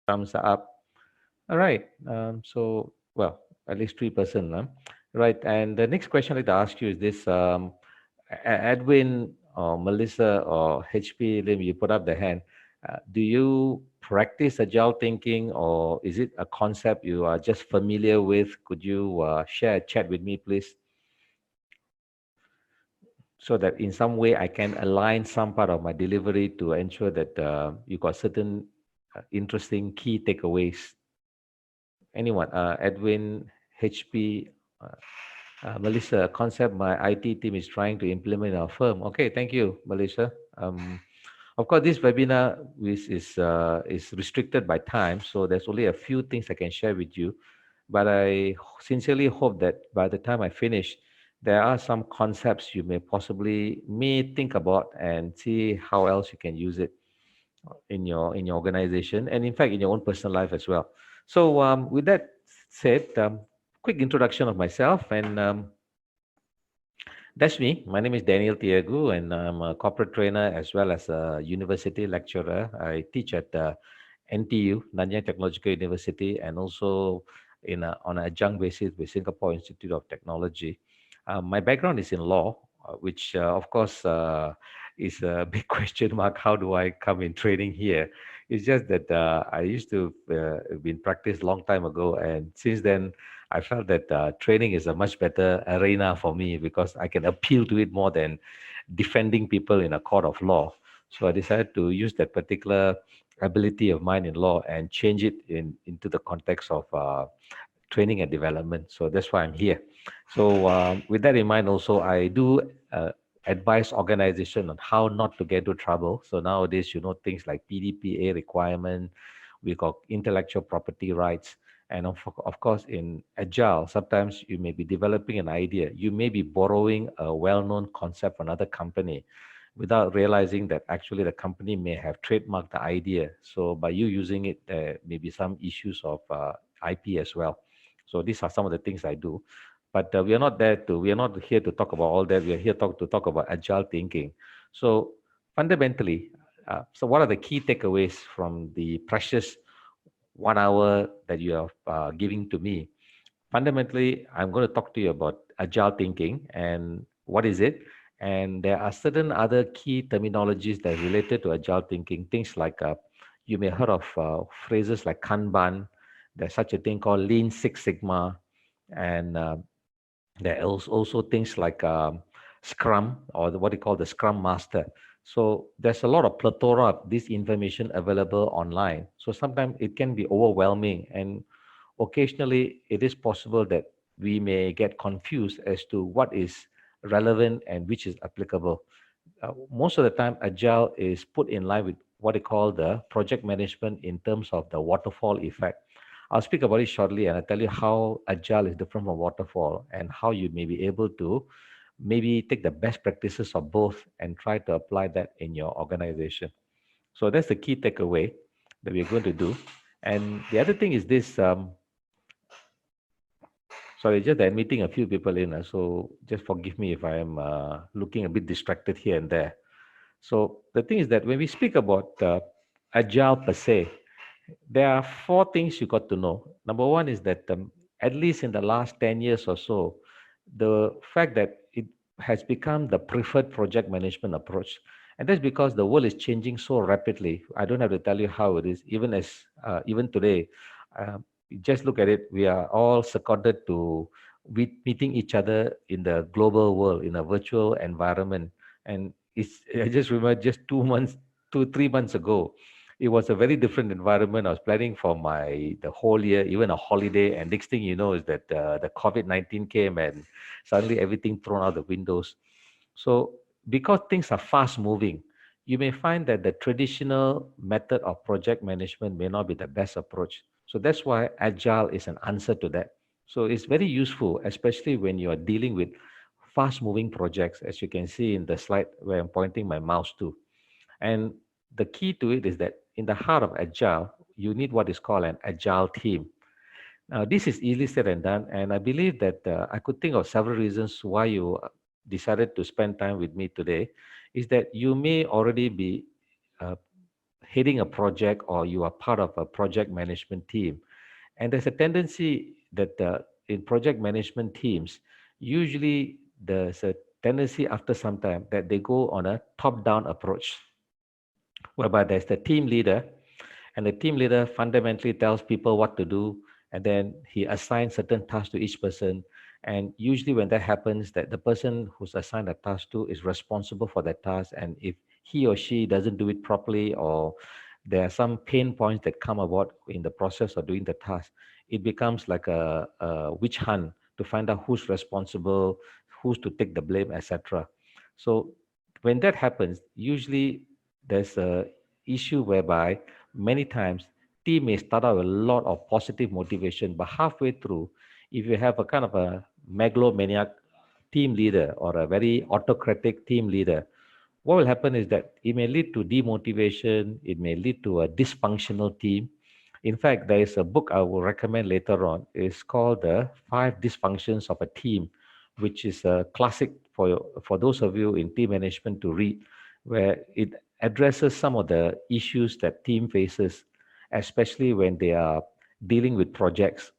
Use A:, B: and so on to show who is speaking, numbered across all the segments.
A: thumbs up. All right. So, well, at least 3%. Huh? Right. And the next question I'd like to ask you is this: Edwin or Melissa or HP Lim, you put up the hand. Do you practice agile thinking, or is it a concept you are just familiar with? Could you share a chat with me, please, so that in some way I can align some part of my delivery to ensure that you got certain interesting key takeaways. Anyone? Edwin, HP, Melissa, a concept my IT team is trying to implement in our firm. Okay, thank you, Melissa. Of course, this webinar is restricted by time, so there's only a few things I can share with you. But I sincerely hope that by the time I finish, there are some concepts you may think about and see how else you can use it in your organization and in fact in your own personal life as well. So with that said, quick introduction of myself, and that's me. My name is Daniel Theyagu, and I'm a corporate trainer as well as a university lecturer. I teach at NTU, Nanyang Technological University, and also on an adjunct basis with Singapore Institute of Technology. My background is in law, which of course is a big question mark. How do I come in training here? It's just that I used to been practiced long time ago, and since then I felt that training is a much better arena for me because I can appeal to it more than defending people in a court of law. So I decided to use that particular ability of mine in law and change it into the context of training and development. So that's why I'm here. So with that in mind, also I do advise organization on how not to get into trouble. So nowadays, things like PDPA requirement, we got intellectual property rights. And of course, in Agile, sometimes you may be developing an idea. You may be borrowing a well-known concept from another company without realizing that actually the company may have trademarked the idea. So by you using it, there may be some issues of IP as well. So these are some of the things I do. But we are not here to talk about all that. We are here to talk about agile thinking. So fundamentally, so what are the key takeaways from the precious 1 hour that you are giving to me? Fundamentally, I'm going to talk to you about agile thinking and what is it. And there are certain other key terminologies that are related to agile thinking. Things like you may heard of phrases like Kanban. There's such a thing called Lean Six Sigma, and there are also things like Scrum, or what they call the Scrum Master. So there's a lot of plethora of this information available online. So sometimes it can be overwhelming, and occasionally it is possible that we may get confused as to what is relevant and which is applicable. Most of the time, Agile is put in line with what they call the project management in terms of the waterfall effect. I'll speak about it shortly, and I'll tell you how Agile is different from waterfall and how you may be able to maybe take the best practices of both and try to apply that in your organization. So that's the key takeaway that we're going to do. And the other thing is this, sorry, just admitting a few people in, so just forgive me if I am looking a bit distracted here and there. So the thing is that when we speak about Agile per se, there are four things you got to know. Number one is that at least in the last 10 years or so, the fact that it has become the preferred project management approach. And that's because the world is changing so rapidly. I don't have to tell you how it is. Even today, just look at it. We are all seconded to meeting each other in the global world in a virtual environment. And I just remember just 3 months ago, it was a very different environment. I was planning for the whole year, even a holiday, and next thing you know is that the COVID-19 came and suddenly everything thrown out the windows. So because things are fast moving, you may find that the traditional method of project management may not be the best approach. So that's why Agile is an answer to that. So it's very useful, especially when you are dealing with fast moving projects, as you can see in the slide where I'm pointing my mouse to. And the key to it is that in the heart of Agile, you need what is called an Agile team. Now, this is easily said and done, and I believe that I could think of several reasons why you decided to spend time with me today. Is that you may already be uh, heading a project or you are part of a project management team. And there's a tendency that in project management teams, usually there's a tendency after some time that they go on a top-down approach, whereby there's the team leader, and the team leader fundamentally tells people what to do, and then he assigns certain tasks to each person. And usually when that happens, that the person who's assigned a task to is responsible for that task. And if he or she doesn't do it properly, or there are some pain points that come about in the process of doing the task, it becomes like a witch hunt to find out who's responsible, who's to take the blame, etc. So when that happens, usually there's a issue whereby many times team may start out with a lot of positive motivation, but halfway through, if you have a kind of a megalomaniac team leader or a very autocratic team leader, what will happen is that it may lead to demotivation, it may lead to a dysfunctional team. In fact, there is a book I will recommend later on. It's called The Five Dysfunctions of a Team, which is a classic for those of you in team management to read, where it addresses some of the issues that team faces, especially when they are dealing with projects.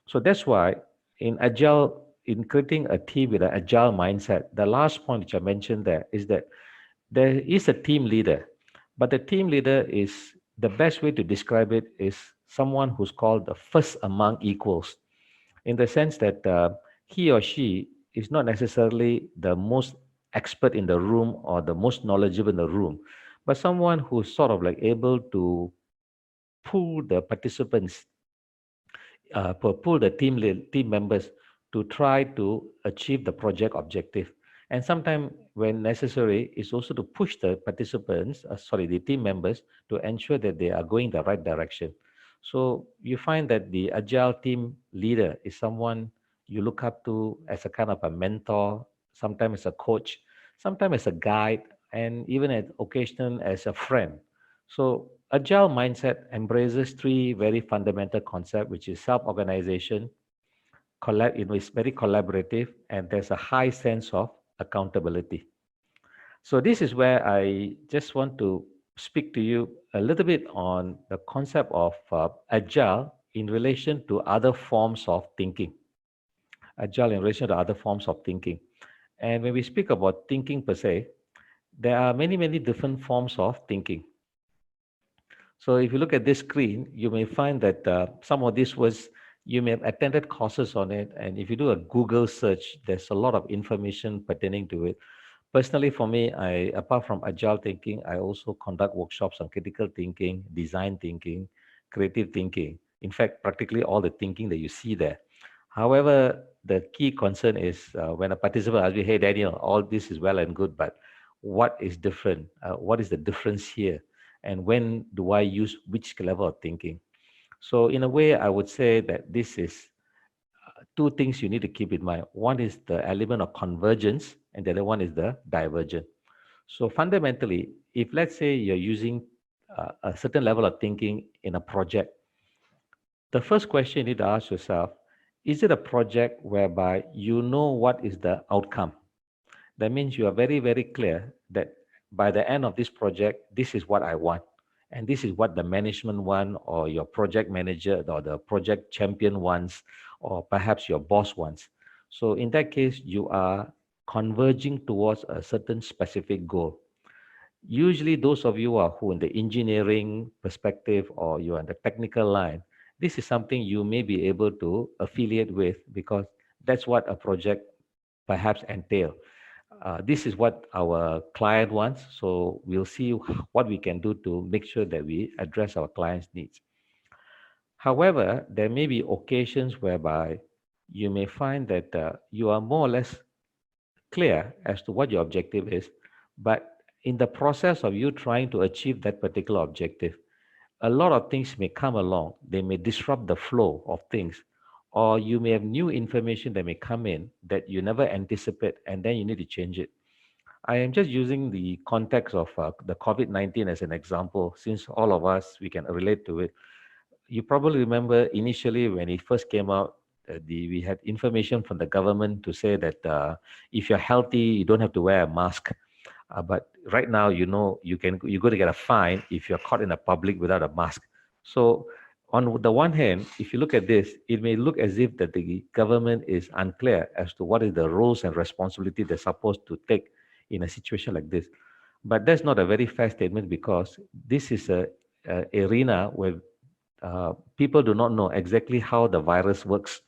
A: So that's why in Agile, in creating a team with an Agile mindset, the last point which I mentioned there is that there is a team leader, but the team leader is, the best way to describe it is someone who's called the first among equals, in the sense that he or she is not necessarily the most expert in the room or the most knowledgeable in the room, but someone who's sort of like able to pull the participants, pull the team members to try to achieve the project objective. And sometimes when necessary, it's also to push the participants, the team members, to ensure that they are going the right direction. So you find that the Agile team leader is someone you look up to as a kind of a mentor, sometimes as a coach, sometimes as a guide, and even at occasion as a friend. So Agile mindset embraces three very fundamental concepts, which is self-organization, it is very collaborative, and there's a high sense of accountability. So this is where I just want to speak to you a little bit on the concept of Agile in relation to other forms of thinking. Agile in relation to other forms of thinking. And when we speak about thinking per se, there are many, many different forms of thinking. So if you look at this screen, you may find that some of these words, you may have attended courses on it. And if you do a Google search, there's a lot of information pertaining to it. Personally, for me, apart from Agile thinking, I also conduct workshops on critical thinking, design thinking, creative thinking. In fact, practically all the thinking that you see there. However, the key concern is when a participant asks me, hey, Daniel, all this is well and good, but what is different? What is the difference here? And when do I use which level of thinking? So in a way, I would say that this is two things you need to keep in mind. One is the element of convergence, and the other one is the divergence. So fundamentally, if let's say you're using a certain level of thinking in a project, the first question you need to ask yourself, is it a project whereby you know what is the outcome? That means you are very, very clear that by the end of this project, this is what I want. And this is what the management want, or your project manager or the project champion wants, or perhaps your boss wants. So in that case, you are converging towards a certain specific goal. Usually those of you who are in the engineering perspective or you are in the technical line, this is something you may be able to affiliate with, because that's what a project perhaps entail. This is what our client wants, so we'll see what we can do to make sure that we address our client's needs. However, there may be occasions whereby you may find that you are more or less clear as to what your objective is, but in the process of you trying to achieve that particular objective, a lot of things may come along. They may disrupt the flow of things, or you may have new information that may come in that you never anticipate, and then you need to change it. I am just using the context of the COVID-19 as an example, since all of us, we can relate to it. You probably remember initially when it first came out, we had information from the government to say that if you're healthy, you don't have to wear a mask. But right now, you know, you're going to get a fine if you're caught in a public without a mask. So on the one hand, if you look at this, it may look as if that the government is unclear as to what is the roles and responsibility they're supposed to take in a situation like this. But that's not a very fair statement, because this is a arena where people do not know exactly how the virus works.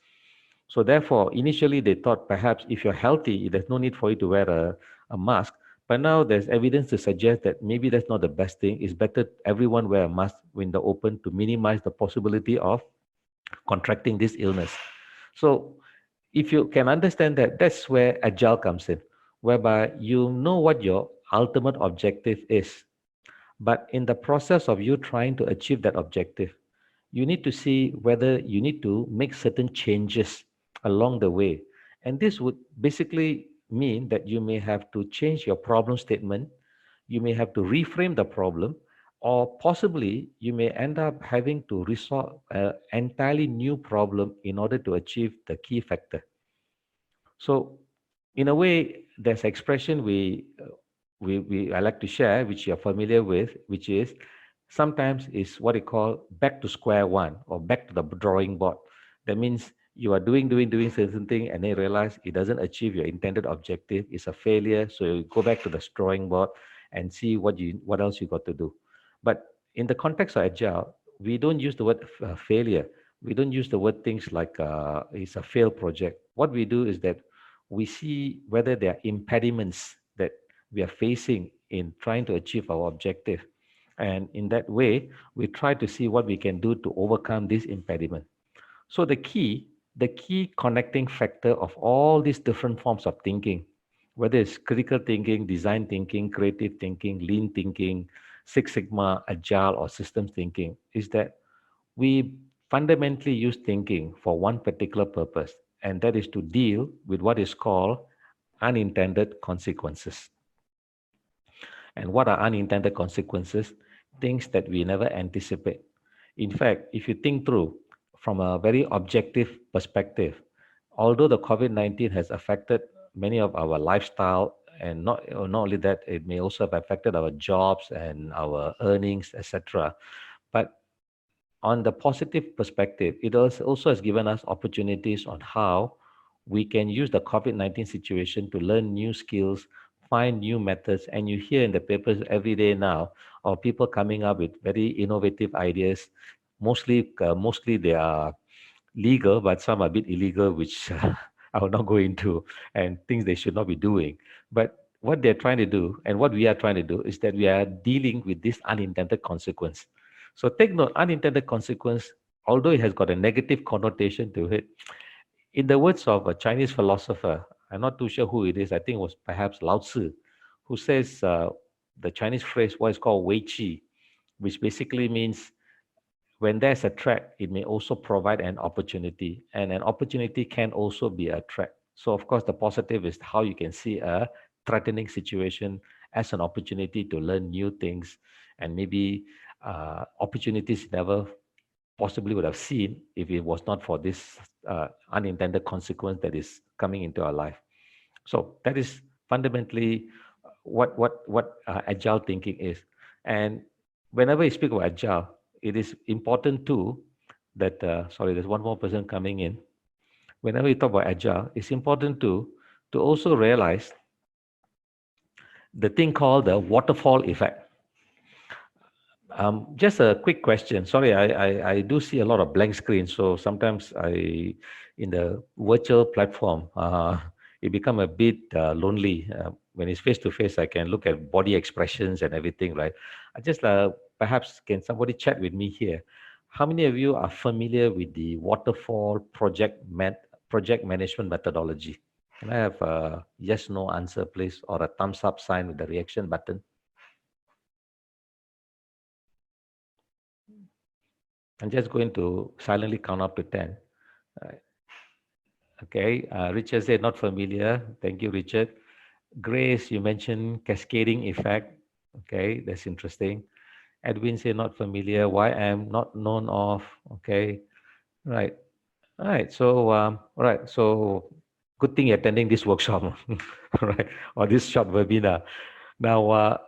A: So therefore, initially they thought perhaps if you're healthy, there's no need for you to wear a mask. But now there's evidence to suggest that maybe that's not the best thing. It's better everyone wear a mask when they're open to minimize the possibility of contracting this illness. So if you can understand that, that's where Agile comes in, whereby you know what your ultimate objective is. But in the process of you trying to achieve that objective, you need to see whether you need to make certain changes along the way. And this would basically mean that you may have to change your problem statement, you may have to reframe the problem, or possibly you may end up having to resolve an entirely new problem in order to achieve the key factor. So, in a way, there's expression we I like to share, which you're familiar with, which is sometimes is what we call back to square one or back to the drawing board. That means you are doing certain thing, and then you realize it doesn't achieve your intended objective. It's a failure. So you go back to the drawing board and see what else you got to do. But in the context of Agile, we don't use the word failure. We don't use the word things like it's a failed project. What we do is that we see whether there are impediments that we are facing in trying to achieve our objective. And in that way, we try to see what we can do to overcome this impediment. So the key connecting factor of all these different forms of thinking, whether it's critical thinking, design thinking, creative thinking, lean thinking, Six Sigma, agile, or systems thinking, is that we fundamentally use thinking for one particular purpose, and that is to deal with what is called unintended consequences. And what are unintended consequences? Things that we never anticipate. In fact, if you think through from a very objective perspective, although the COVID-19 has affected many of our lifestyle, and not only that, it may also have affected our jobs and our earnings, etc. But on the positive perspective, it also has given us opportunities on how we can use the COVID-19 situation to learn new skills, find new methods. And you hear in the papers every day now of people coming up with very innovative ideas. Mostly they are legal, but some are a bit illegal, which I will not go into, and things they should not be doing. But what they're trying to do, and what we are trying to do, is that we are dealing with this unintended consequence. So take note, unintended consequence, although it has got a negative connotation to it, in the words of a Chinese philosopher, I'm not too sure who it is, I think it was perhaps Lao Tzu, who says the Chinese phrase, what is called Wei Qi, which basically means when there's a threat, it may also provide an opportunity, and an opportunity can also be a threat. So, of course, the positive is how you can see a threatening situation as an opportunity to learn new things, and maybe opportunities never possibly would have seen if it was not for this unintended consequence that is coming into our life. So that is fundamentally what agile thinking is. And whenever you speak about agile, it is important too that sorry, there's one more person coming in. Whenever you talk about agile, it's important to also realize the thing called the waterfall effect. Just a quick question. Sorry, I do see a lot of blank screens, so sometimes in the virtual platform, it become a bit lonely. When it's face to face, I can look at body expressions and everything, right? I just perhaps can somebody chat with me here? How many of you are familiar with the waterfall project management methodology? Can I have a yes, no answer, please, or a thumbs up sign with the reaction button? I'm just going to silently count up to 10. Okay, Richard said not familiar. Thank you, Richard. Grace, you mentioned cascading effect. Okay, that's interesting. Edwin said not familiar. Why am not known of? Okay, right. All right. So, all right. So, good thing you're attending this workshop, right? Or this short webinar. Now,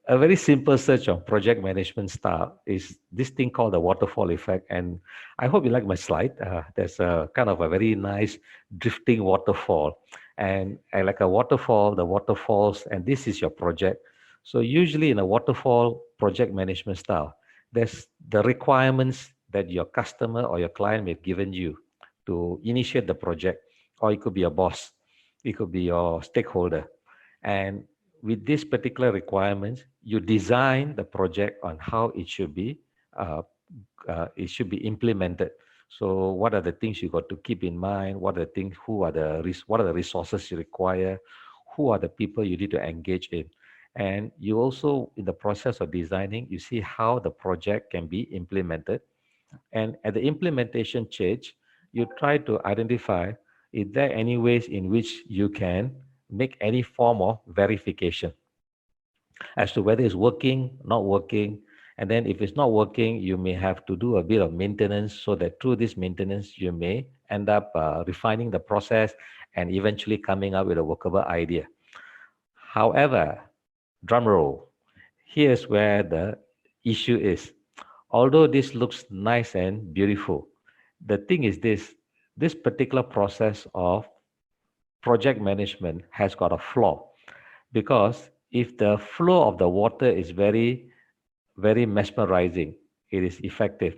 A: a very simple search on project management style is this thing called the waterfall effect. And I hope you like my slide. There's a kind of a very nice drifting waterfall. And I like a waterfall, the waterfalls, and this is your project. So usually in a waterfall project management style, there's the requirements that your customer or your client may have given you to initiate the project, or it could be a boss, it could be your stakeholder. And with these particular requirements, you design the project on how uh, it should be implemented. So, what are the things you got to keep in mind? What are the things? What are the resources you require? Who are the people you need to engage in? And you also, in the process of designing, you see how the project can be implemented. And at the implementation stage, you try to identify is there any ways in which you can make any form of verification as to whether it's working, not working. And then if it's not working, you may have to do a bit of maintenance so that through this maintenance, you may end up refining the process and eventually coming up with a workable idea. However, drum roll, here's where the issue is. Although this looks nice and beautiful, the thing is this particular process of project management has got a flaw because if the flow of the water is very mesmerizing, it is effective.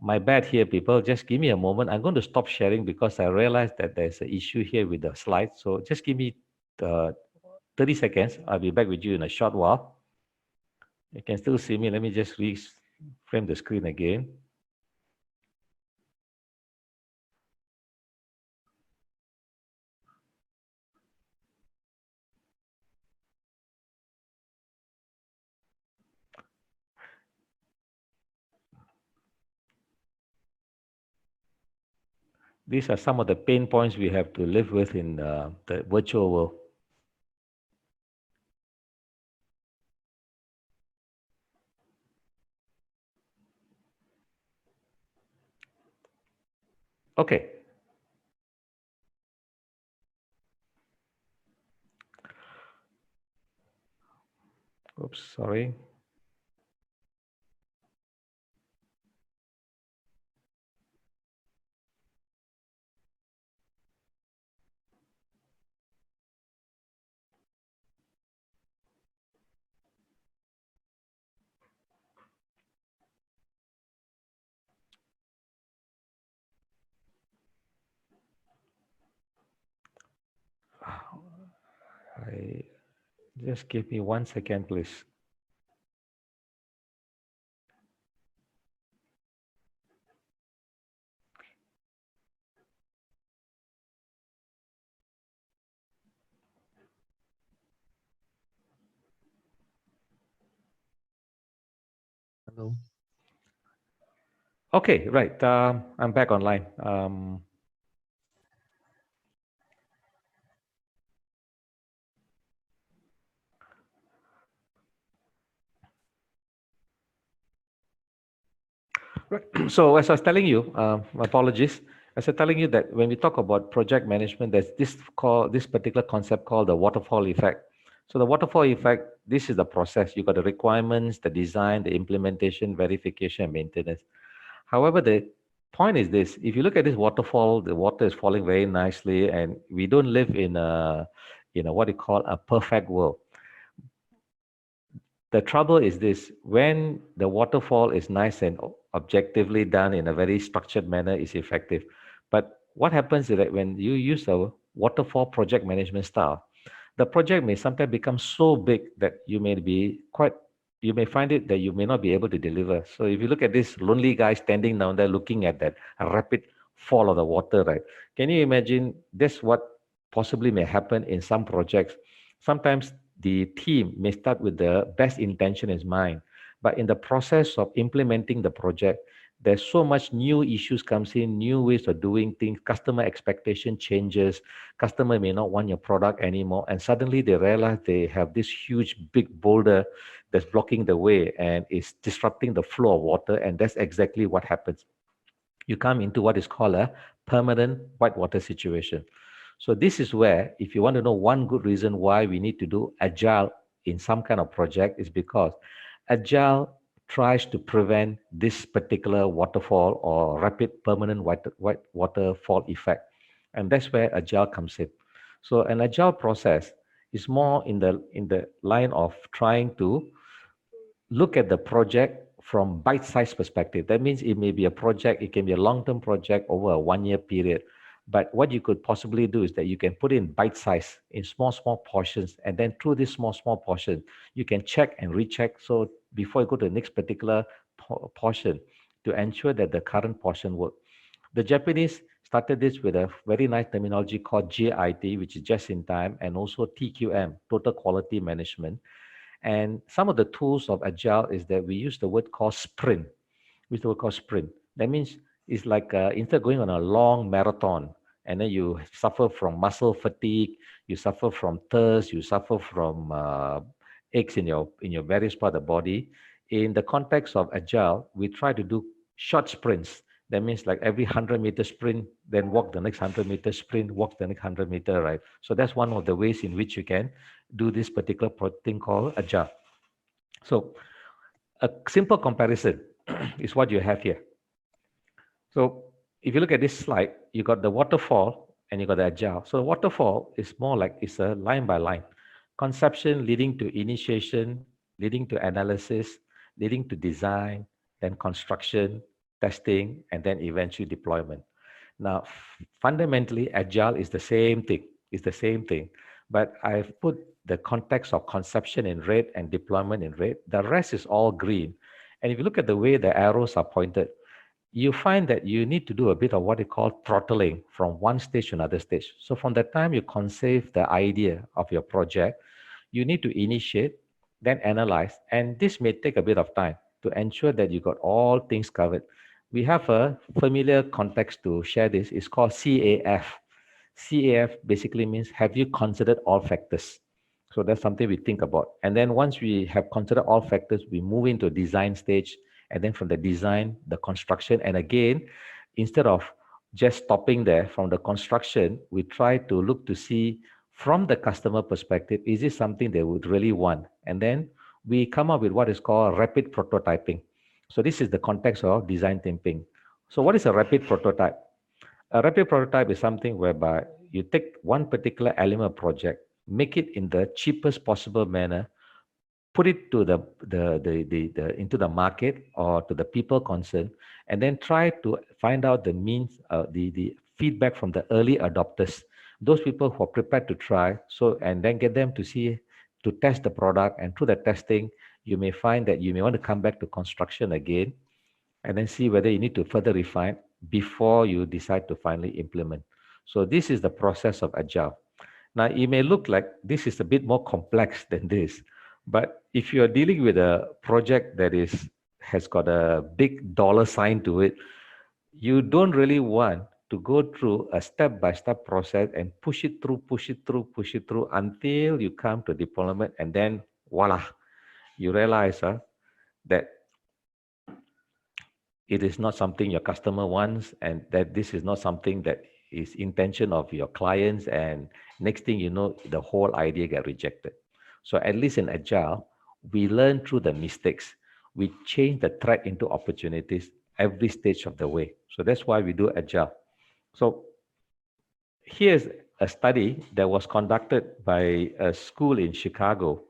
A: My bad here, people. Just give me a moment. I'm going to stop sharing because I realize that there's an issue here with the slides. So just give me 30 seconds. I'll be back with you in a short while. You can still see me. Let me just reframe the screen again. These are some of the pain points we have to live with in the virtual world. Okay. Oops, sorry. I just give me 1 second, please.
B: Hello.
A: Okay, right. I'm back online. Right. So as I was telling you, my apologies. As I was telling you that when we talk about project management, there's this particular concept called the waterfall effect. So the waterfall effect, this is the process. You got the requirements, the design, the implementation, verification, and maintenance. However, the point is this: if you look at this waterfall, the water is falling very nicely, and we don't live in a, what you call a perfect world. The trouble is this: when the waterfall is nice and objectively done in a very structured manner, is effective. But what happens is that when you use a waterfall project management style, the project may sometimes become so big that you may find it that you may not be able to deliver. So if you look at this lonely guy standing down there looking at that rapid fall of the water, right? Can you imagine this what possibly may happen in some projects? Sometimes the team may start with the best intention in mind, but in the process of implementing the project, there's so much new issues comes in, new ways of doing things, customer expectation changes, customer may not want your product anymore, and suddenly they realize they have this huge big boulder that's blocking the way and is disrupting the flow of water, and that's exactly what happens. You come into what is called a permanent whitewater situation. So this is where, if you want to know one good reason why we need to do agile in some kind of project, is because agile tries to prevent this particular waterfall or rapid permanent waterfall effect. And that's where agile comes in. So an agile process is more in the line of trying to look at the project from bite-sized perspective. That means it may be a project, it can be a long-term project over a 1 year period. But what you could possibly do is that you can put in bite size in small, small portions. And then through this small, small portion, you can check and recheck. So before you go to the next particular portion, to ensure that the current portion works. The Japanese started this with a very nice terminology called JIT, which is just in time, and also TQM, total quality management. And some of the tools of Agile is that we use the word called sprint. We use the word called sprint. That means it's like instead of going on a long marathon and then you suffer from muscle fatigue, you suffer from thirst, you suffer from aches in your various part of the body. In the context of Agile, we try to do short sprints. That means like every 100-meter sprint, then walk the next 100-meter sprint, walk the next 100-meter, right? So that's one of the ways in which you can do this particular thing called Agile. So a simple comparison is what you have here. So if you look at this slide, you got the waterfall and you got the agile. So the waterfall is more like it's a line by line. Conception leading to initiation, leading to analysis, leading to design, then construction, testing, and then eventually deployment. Now, fundamentally, agile is the same thing. It's the same thing. But I've put the context of conception in red and deployment in red. The rest is all green. And if you look at the way the arrows are pointed, you find that you need to do a bit of what they call throttling from one stage to another stage. So from the time you conceive the idea of your project, you need to initiate, then analyze, and this may take a bit of time to ensure that you got all things covered. We have a familiar context to share this. It's called CAF. CAF basically means have you considered all factors? So that's something we think about. And then once we have considered all factors, we move into design stage, and then from the design, the construction. And again, instead of just stopping there from the construction, we try to look to see from the customer perspective, is this something they would really want? And then we come up with what is called rapid prototyping. So this is the context of design thinking. So what is a rapid prototype? A rapid prototype is something whereby you take one particular element project, make it in the cheapest possible manner, put it to the into the market or to the people concerned, and then try to find out the means, the feedback from the early adopters, those people who are prepared to try. So and then get them to see, to test the product, and through the testing, you may find that you may want to come back to construction again, and then see whether you need to further refine before you decide to finally implement. So this is the process of Agile. Now, it may look like this is a bit more complex than this, but if you are dealing with a project that has got a big dollar sign to it, you don't really want to go through a step-by-step process and push it through, push it through, push it through until you come to deployment, and then voila, you realize that it is not something your customer wants, and that this is not something that is intention of your clients, and next thing you know, the whole idea get rejected. So at least in Agile, we learn through the mistakes. We change the threat into opportunities every stage of the way. So that's why we do Agile. So here's a study that was conducted by a school in Chicago,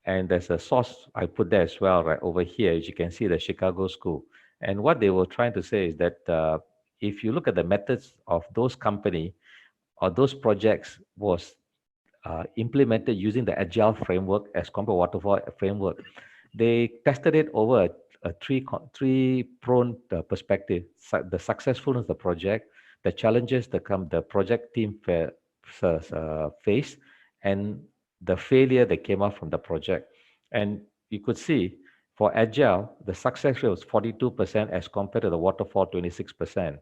A: and there's a source I put there as well, right over here, as you can see, the Chicago school. And what they were trying to say is that if you look at the methods of those company or those projects was implemented using the Agile framework as compared to waterfall framework, they tested it over a three-pronged perspective: the successfulness of the project, the challenges the project team face, and the failure that came out from the project. And you could see for Agile, the success rate was 42% as compared to the waterfall 26%.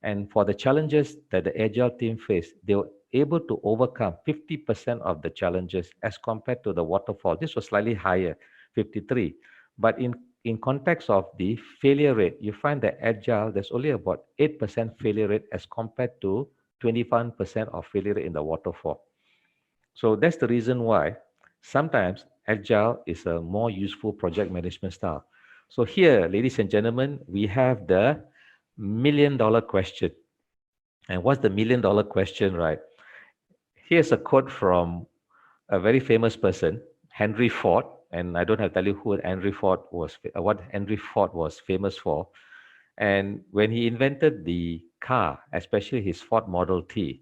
A: And for the challenges that the Agile team faced, they were able to overcome 50% of the challenges as compared to the waterfall. This was slightly higher, 53. But in context of the failure rate, you find that Agile, there's only about 8% failure rate as compared to 21% of failure in the waterfall. So that's the reason why sometimes Agile is a more useful project management style. So here, ladies and gentlemen, we have the $1 million question. And what's the $1 million question, right? Here's a quote from a very famous person, Henry Ford, and I don't have to tell you who Henry Ford was, what Henry Ford was famous for. And when he invented the car, especially his Ford Model T,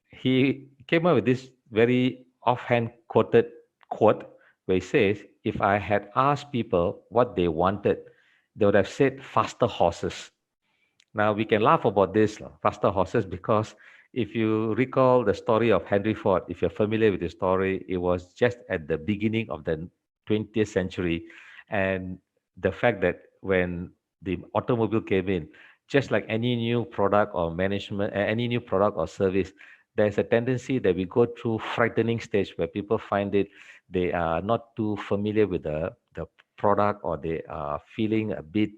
A: he came up with this very offhand quoted quote where he says, "If I had asked people what they wanted, they would have said faster horses." Now we can laugh about this, faster horses, because if you recall the story of Henry Ford, if you're familiar with the story, it was just at the beginning of the 20th century. And the fact that when the automobile came in, just like any new product or management, any new product or service, there's a tendency that we go through frightening stage where people find it, they are not too familiar with the product, or they are feeling a bit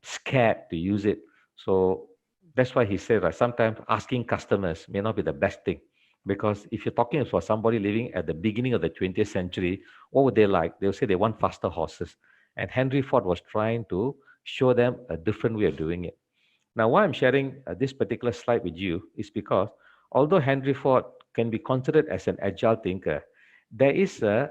A: scared to use it. So that's why he said, right, sometimes asking customers may not be the best thing. Because if you're talking for somebody living at the beginning of the 20th century, what would they like? They'll say they want faster horses. And Henry Ford was trying to show them a different way of doing it. Now, why I'm sharing this particular slide with you is because although Henry Ford can be considered as an agile thinker, there is a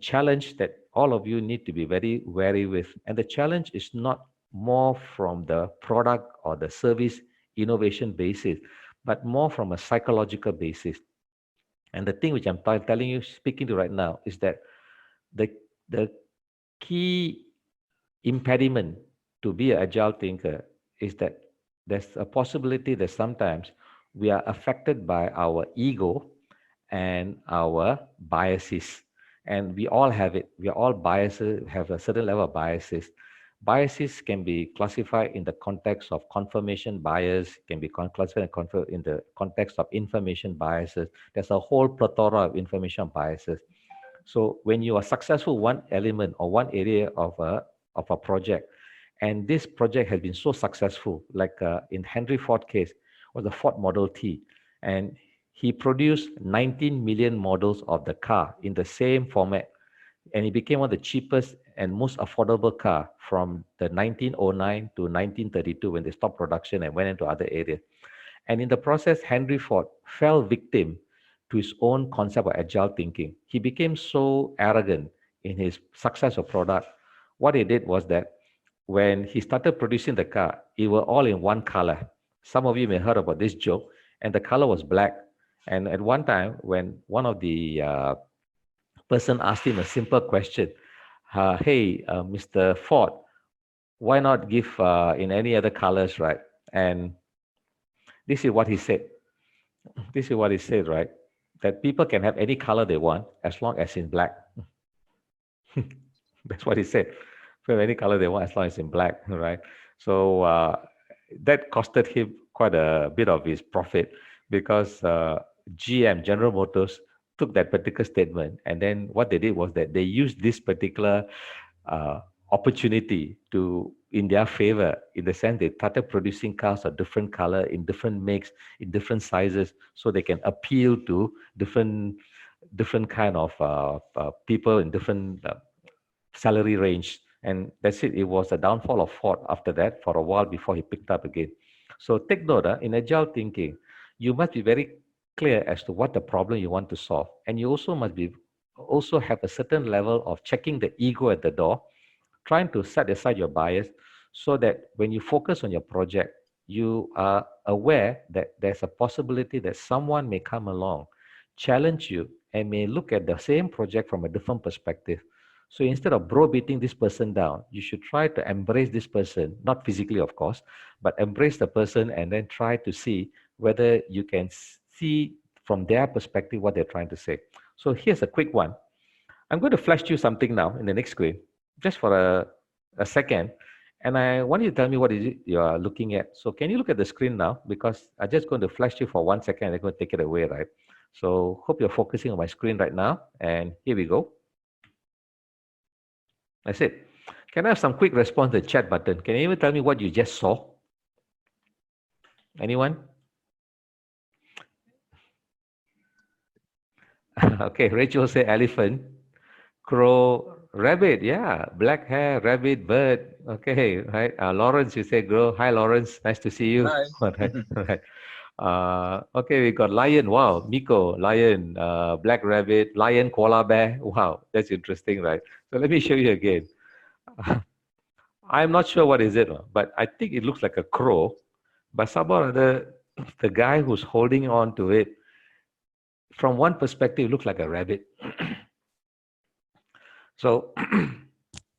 A: challenge that all of you need to be very wary with. And the challenge is not more from the product or the service innovation basis, but more from a psychological basis. And the thing which I'm telling you, speaking to right now, is that the, the key impediment to be an agile thinker is that there's a possibility that sometimes we are affected by our ego and our biases. And we all have it. We are all biases, have a certain level of biases. Biases can be classified in the context of confirmation bias, can be classified in the context of information biases. There's a whole plethora of information biases. So when you are successful one element or one area of a project, and this project has been so successful, like in Henry Ford case, was the Ford Model T, and he produced 19 million models of the car in the same format, and it became one of the cheapest and most affordable car from the 1909 to 1932 when they stopped production and went into other areas. And in the process, Henry Ford fell victim to his own concept of agile thinking. He became so arrogant in his success of product. What he did was that when he started producing the car, it were all in one color. Some of you may have heard about this joke, and the color was black. And at one time, when one of the person asked him a simple question, "Hey, Mr. Ford, why not give in any other colors, right?" And this is what he said. This is what he said, right? That people can have any color they want as long as in black. That's what he said. For any color they want as long as in black, right? So that costed him quite a bit of his profit, because GM, General Motors, took that particular statement, and then what they did was that they used this particular uh, opportunity to in their favor, in the sense they started producing cars of different color, in different makes, in different sizes, so they can appeal to different kind of people in different salary range. And that's it. It was a downfall of Ford after that for a while before he picked up again. So take note, in agile thinking, you must be very clear as to what the problem you want to solve. And you also must be also have a certain level of checking the ego at the door, trying to set aside your bias, so that when you focus on your project, you are aware that there's a possibility that someone may come along, challenge you, and may look at the same project from a different perspective. So instead of browbeating this person down, you should try to embrace this person, not physically, of course, but embrace the person and then try to see whether you can see from their perspective what they're trying to say. So here's a quick one. I'm going to flash you something now in the next screen, just for a second. And I want you to tell me what is it you are looking at. So can you look at the screen now? Because I'm just going to flash you for 1 second and I'm going to take it away, right? So hope you're focusing on my screen right now. And here we go. That's it. Can I have some quick response to the chat button? Can you even tell me what you just saw? Anyone? Okay, Rachel say elephant, crow, rabbit. Yeah, black hair, rabbit, bird. Okay, right. Lawrence, you say grow. Hi, Lawrence. Nice to see you.
B: Hi.
A: All right, all right. Okay, we got lion. Wow, Miko, lion, black rabbit, lion, koala bear. Wow, that's interesting, right? So let me show you again. I'm not sure what is it, but I think it looks like a crow. But somehow or other, the guy who's holding on to it, from one perspective, it looks like a rabbit. So,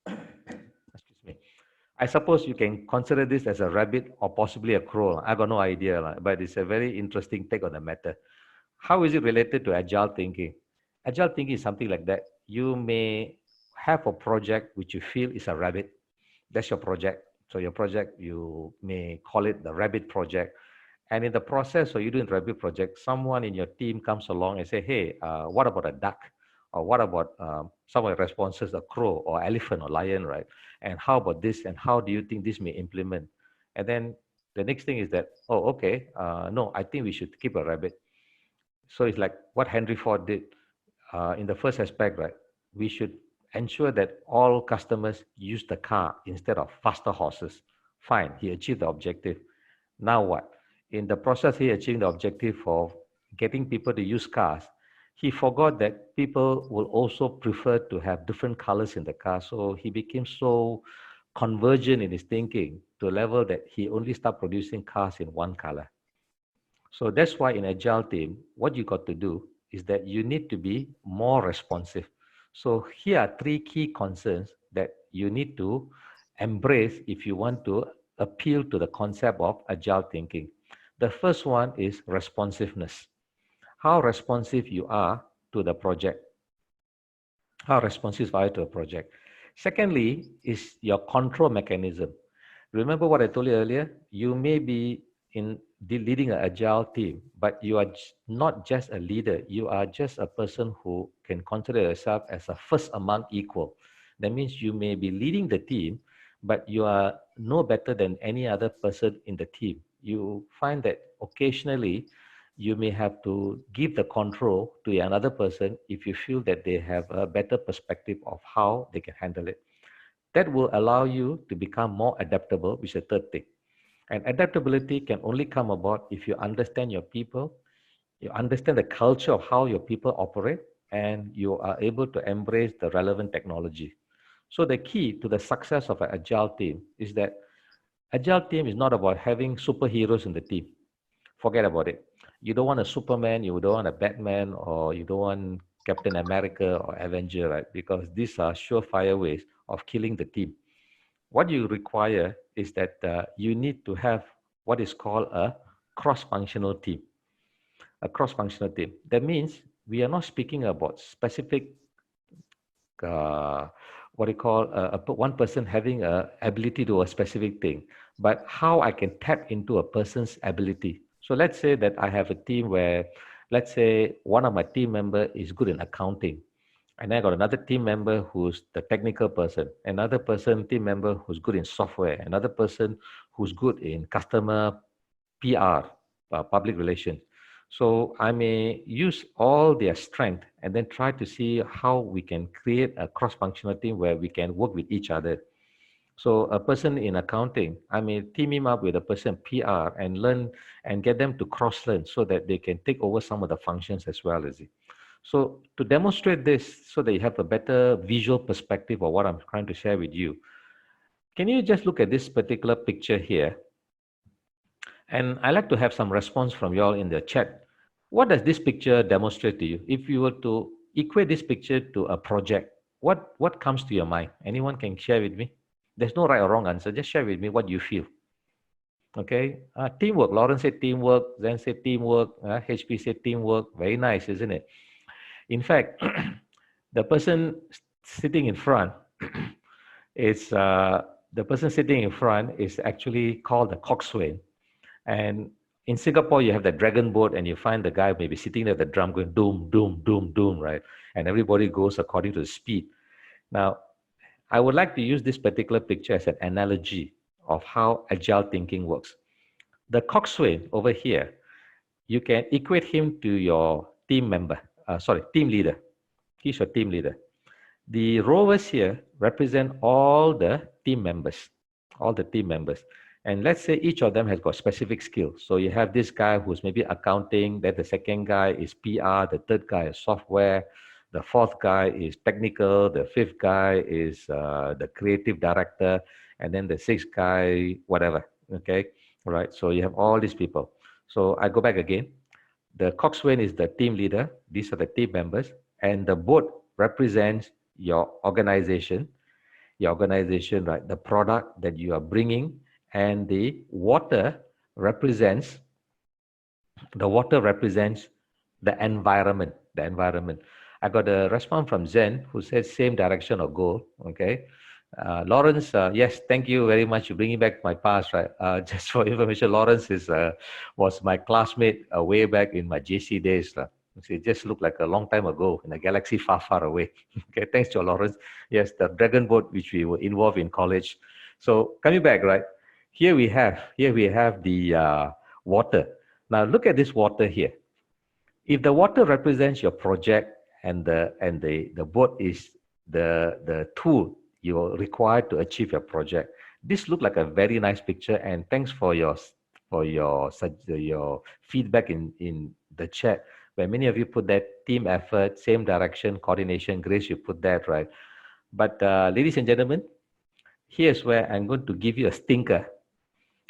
A: excuse me. I suppose you can consider this as a rabbit or possibly a crow. I got no idea, but it's a very interesting take on the matter. How is it related to agile thinking? Agile thinking is something like that. You may have a project which you feel is a rabbit. That's your project. So your project, you may call it the rabbit project. And in the process of you doing the rabbit project, someone in your team comes along and say, hey, what about a duck? Or what about some of the responses, a crow or elephant or lion, right? And how about this? And how do you think this may implement? And then the next thing is that, oh, okay, no, I think we should keep a rabbit. So it's like what Henry Ford did in the first aspect, right? We should ensure that all customers use the car instead of faster horses. Fine, he achieved the objective. Now what? In the process, he achieved the objective of getting people to use cars. He forgot that people will also prefer to have different colors in the car. So he became so convergent in his thinking to a level that he only started producing cars in one color. So that's why in Agile team, what you got to do is that you need to be more responsive. So here are three key concerns that you need to embrace if you want to appeal to the concept of Agile thinking. The first one is responsiveness. How responsive you are to the project. How responsive are you to a project? Secondly is your control mechanism. Remember what I told you earlier? You may be in leading an agile team, but you are not just a leader. You are just a person who can consider yourself as a first among equal. That means you may be leading the team, but you are no better than any other person in the team. You find that occasionally you may have to give the control to another person if you feel that they have a better perspective of how they can handle it. That will allow you to become more adaptable, which is the third thing. And adaptability can only come about if you understand your people, you understand the culture of how your people operate, and you are able to embrace the relevant technology. So the key to the success of an agile team is that agile team is not about having superheroes in the team. Forget about it. You don't want a Superman, you don't want a Batman, or you don't want Captain America or Avenger, right? Because these are surefire ways of killing the team. What you require is that you need to have what is called a cross-functional team. A cross-functional team. That means we are not speaking about specific, uh, what you call one person having a ability to a specific thing, but how I can tap into a person's ability. So let's say that I have a team where, let's say one of my team member is good in accounting, and I got another team member who's the technical person, another person, team member who's good in software, another person who's good in customer PR, public relations. So I may use all their strength and then try to see how we can create a cross-functional team where we can work with each other. So a person in accounting, I may team him up with a person PR and learn and get them to cross-learn so that they can take over some of the functions as well as it. So to demonstrate this so that you have a better visual perspective of what I'm trying to share with you, can you just look at this particular picture here? And I like to have some response from you all in the chat. What does this picture demonstrate to you? If you were to equate this picture to a project, what comes to your mind? Anyone can share with me? There's no right or wrong answer. Just share with me what you feel. Okay. Teamwork. Lawrence said teamwork. Zen said teamwork. HP said teamwork. Very nice, isn't it? In fact, the person sitting in front is the person sitting in front is actually called the coxswain. And in Singapore, you have the dragon boat, and you find the guy maybe sitting there at the drum going doom, doom, doom, doom, right? And everybody goes according to the speed. Now, I would like to use this particular picture as an analogy of how agile thinking works. The coxswain over here, you can equate him to your team member. team leader. He's your team leader. The rowers here represent all the team members, all the team members. And let's say each of them has got specific skills. So you have this guy who's maybe accounting, then the second guy is PR, the third guy is software, the fourth guy is technical, the fifth guy is the creative director, and then the sixth guy, whatever. Okay, all right. So you have all these people. So I go back again. The coxswain is the team leader. These are the team members, and the boat represents your organization, right? The product that you are bringing, and the water represents the environment. The environment. I got a response from Zen who says same direction of goal. Okay. Lawrence, yes, thank you very much. You're bringing back my past, right? Just for information, Lawrence was my classmate way back in my JC days. It just looked like a long time ago in a galaxy far, far away. Okay, thanks to Lawrence. Yes, the dragon boat which we were involved in college. So coming back, right? Here we have the water. Now look at this water here. If the water represents your project and the boat is the tool you're required to achieve your project, this looked like a very nice picture. And thanks for your feedback in the chat, where many of you put that team effort, same direction, coordination. Grace, you put that right. But ladies and gentlemen, here's where I'm going to give you a stinker.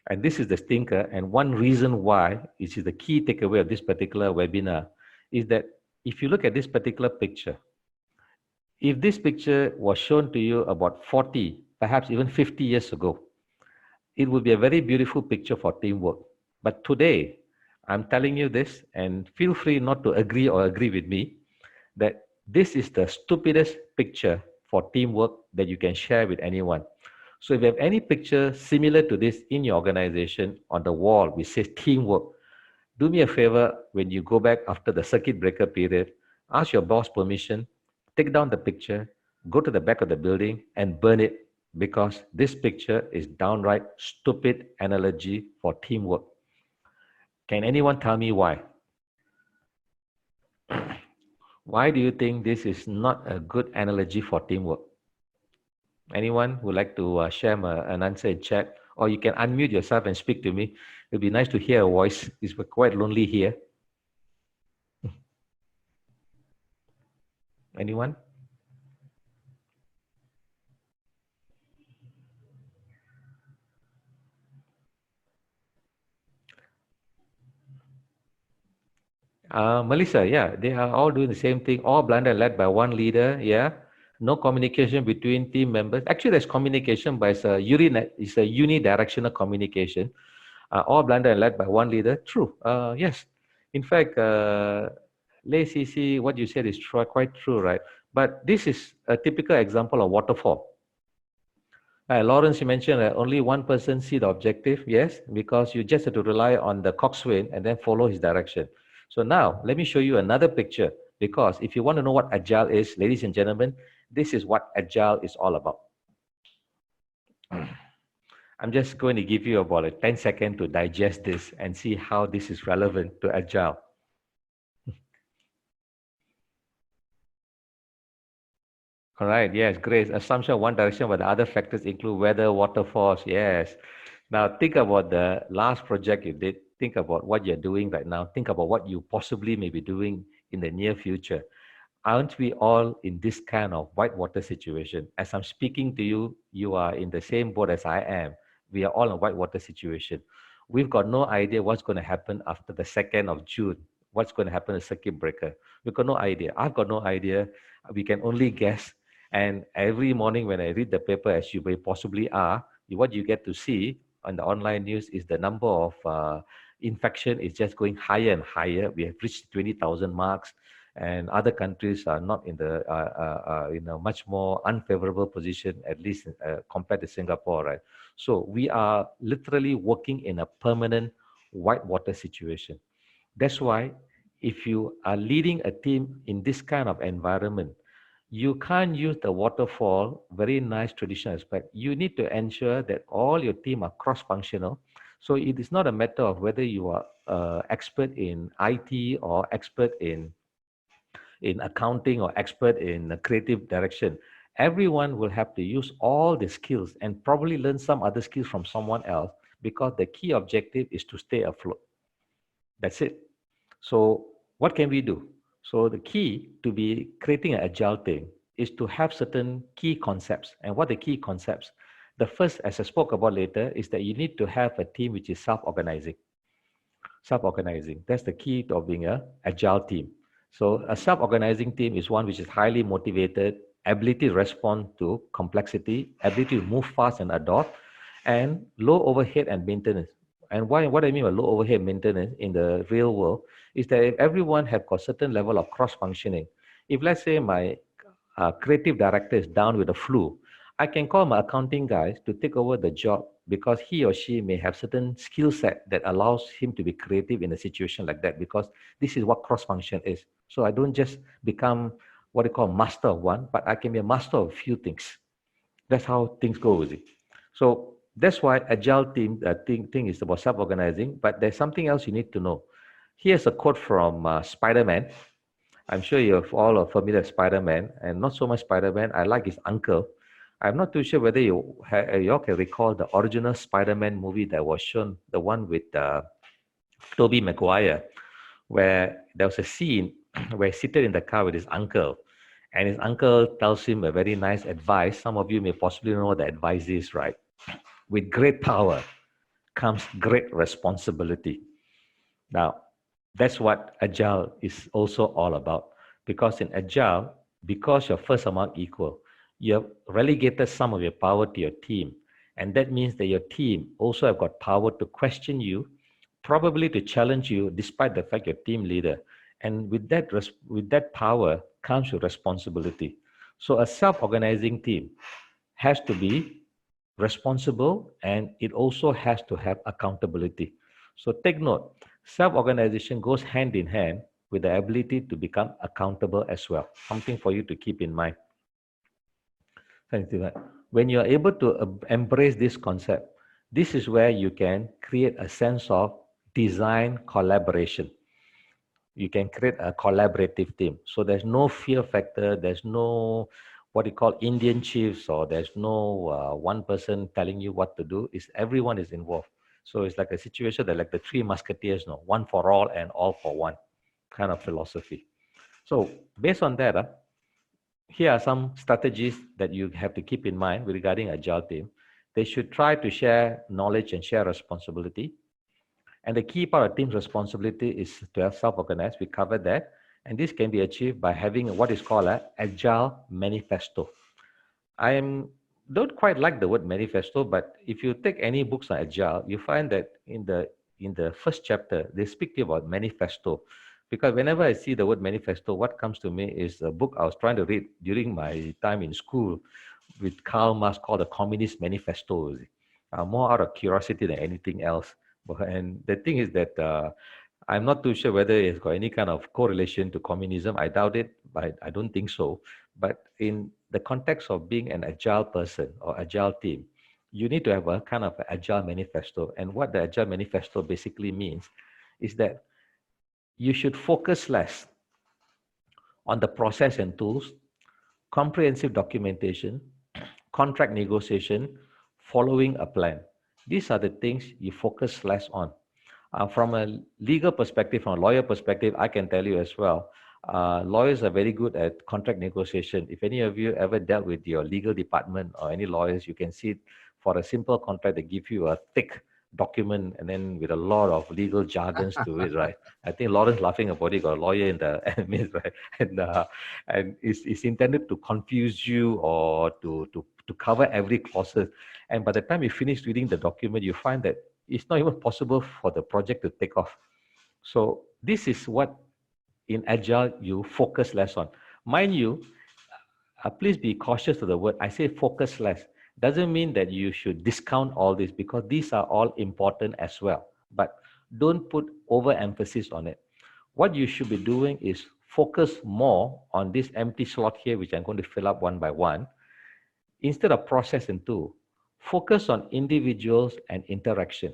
A: And this is the stinker. And one reason why, which is the key takeaway of this particular webinar, is that if you look at this particular picture, if this picture was shown to you about 40, perhaps even 50 years ago, it would be a very beautiful picture for teamwork. But today, I'm telling you this, and feel free not to agree or agree with me, that this is the stupidest picture for teamwork that you can share with anyone. So if you have any picture similar to this in your organization on the wall which says teamwork, do me a favor when you go back after the circuit breaker period, ask your boss permission, take down the picture, go to the back of the building and burn it, because this picture is downright stupid analogy for teamwork. Can anyone tell me why? Why do you think this is not a good analogy for teamwork? Anyone would like to share an answer in chat? Or you can unmute yourself and speak to me. It'd be nice to hear a voice. It's quite lonely here. Anyone? Melissa, yeah, they are all doing the same thing, all blinded and led by one leader, yeah. No communication between team members. Actually, there's communication, but it's a unidirectional communication. All blinded and led by one leader. True. Yes. In fact, Lei CC, what you said is true, quite true, right? But this is a typical example of waterfall. Lawrence, you mentioned that only one person see the objective. Yes, because you just have to rely on the coxswain and then follow his direction. So now, let me show you another picture, because if you want to know what Agile is, ladies and gentlemen, this is what Agile is all about. I'm just going to give you about a 10 seconds to digest this and see how this is relevant to Agile. All right, yes, great. Assumption of one direction, but the other factors include weather, water force, yes. Now think about the last project you did. Think about what you're doing right now. Think about what you possibly may be doing in the near future. Aren't we all in this kind of whitewater situation? As I'm speaking to you, you are in the same boat as I am. We are all in a whitewater situation. We've got no idea what's going to happen after the 2nd of June. What's going to happen to circuit breaker? We've got no idea. I've got no idea. We can only guess. And every morning when I read the paper, as you may possibly are, what you get to see on the online news is the number of infection is just going higher and higher. We have reached 20,000 marks, and other countries are not in a much more unfavorable position, at least compared to Singapore, right? So we are literally working in a permanent whitewater situation. That's why if you are leading a team in this kind of environment, you can't use the waterfall, very nice traditional aspect. You need to ensure that all your team are cross-functional. So it is not a matter of whether you are expert in IT or expert in in accounting or expert in creative direction. Everyone will have to use all the skills and probably learn some other skills from someone else because the key objective is to stay afloat. That's it. So what can we do? So the key to be creating an agile team is to have certain key concepts. And what are the key concepts? The first, as I spoke about later, is that you need to have a team which is self-organizing. Self-organizing. That's the key of being an agile team. So a self-organizing team is one which is highly motivated, ability to respond to complexity, ability to move fast and adopt, and low overhead and maintenance. And what I mean by low overhead maintenance in the real world is that if everyone have got certain level of cross-functioning, if let's say my creative director is down with the flu, I can call my accounting guys to take over the job because he or she may have certain skill set that allows him to be creative in a situation like that because this is what cross-function is. So I don't just become what they call master of one, but I can be a master of a few things. That's how things go with it. So that's why agile team thing is about self-organizing, but there's something else you need to know. Here's a quote from Spider-Man. I'm sure you all are familiar with Spider-Man, and not so much Spider-Man. I like his uncle. I'm not too sure whether you all can recall the original Spider-Man movie that was shown, the one with Tobey Maguire, where there was a scene where he's seated in the car with his uncle, and his uncle tells him a very nice advice. Some of you may possibly know what the advice is, right? With great power comes great responsibility. Now, that's what Agile is also all about. Because in Agile, because you're first among equal, you have relegated some of your power to your team. And that means that your team also have got power to question you, probably to challenge you, despite the fact you're team leader. And with that power comes your responsibility. So a self-organizing team has to be responsible and it also has to have accountability. So take note, self-organization goes hand in hand with the ability to become accountable as well. Something for you to keep in mind. When you are able to embrace this concept, this is where you can create a sense of design collaboration. You can create a collaborative team. So there's no fear factor, there's no what you call Indian chiefs, or there's no one person telling you what to do. Is everyone is involved. So it's like a situation that like the three musketeers, no, one for all and all for one kind of philosophy. So based on that, here are some strategies that you have to keep in mind regarding agile team. They should try to share knowledge and share responsibility. And the key part of team's responsibility is to have self-organized. We covered that. And this can be achieved by having what is called an agile manifesto. Don't quite like the word manifesto, but if you take any books on agile, you find that in the first chapter, they speak about manifesto. Because whenever I see the word manifesto, what comes to me is a book I was trying to read during my time in school with Karl Marx called the Communist Manifesto. More out of curiosity than anything else. And the thing is that I'm not too sure whether it's got any kind of correlation to communism. I doubt it, but I don't think so. But in the context of being an agile person or agile team, you need to have a kind of agile manifesto. And what the agile manifesto basically means is that you should focus less on the process and tools, comprehensive documentation, contract negotiation, following a plan. These are the things you focus less on. From a legal perspective, from a lawyer perspective, I can tell you as well, lawyers are very good at contract negotiation. If any of you ever dealt with your legal department or any lawyers, you can see for a simple contract, they give you a thick document and then with a lot of legal jargons to it, right? I think Lawrence laughing about it, got a lawyer in the midst, right? And it's intended to confuse you or to cover every clauses. And by the time you finish reading the document, you find that it's not even possible for the project to take off. So this is what in Agile you focus less on. Mind you, please be cautious of the word. I say focus less. Doesn't mean that you should discount all this because these are all important as well. But don't put overemphasis on it. What you should be doing is focus more on this empty slot here, which I'm going to fill up one by one. Instead of process and tool, focus on individuals and interaction.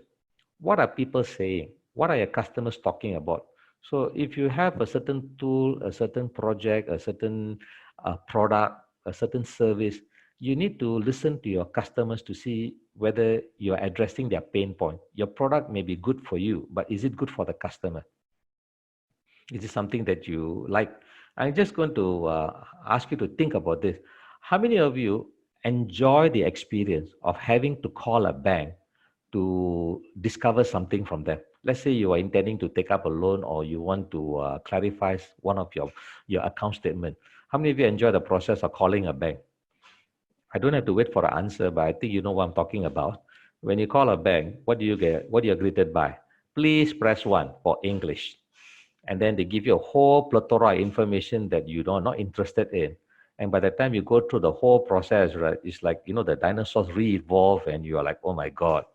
A: What are people saying? What are your customers talking about? So if you have a certain tool, a certain project, a certain product, a certain service, you need to listen to your customers to see whether you're addressing their pain point. Your product may be good for you, but is it good for the customer? Is it something that you like? I'm just going to ask you to think about this. How many of you enjoy the experience of having to call a bank to discover something from them? Let's say you are intending to take up a loan or you want to clarify one of your account statement. How many of you enjoy the process of calling a bank? I don't have to wait for an answer, but I think you know what I'm talking about. When you call a bank, what do you get? What are you greeted by? Please press 1 for English. And then they give you a whole plethora of information that you are not interested in. And by the time you go through the whole process, right, it's like, the dinosaurs re-evolve and you are like, oh my God,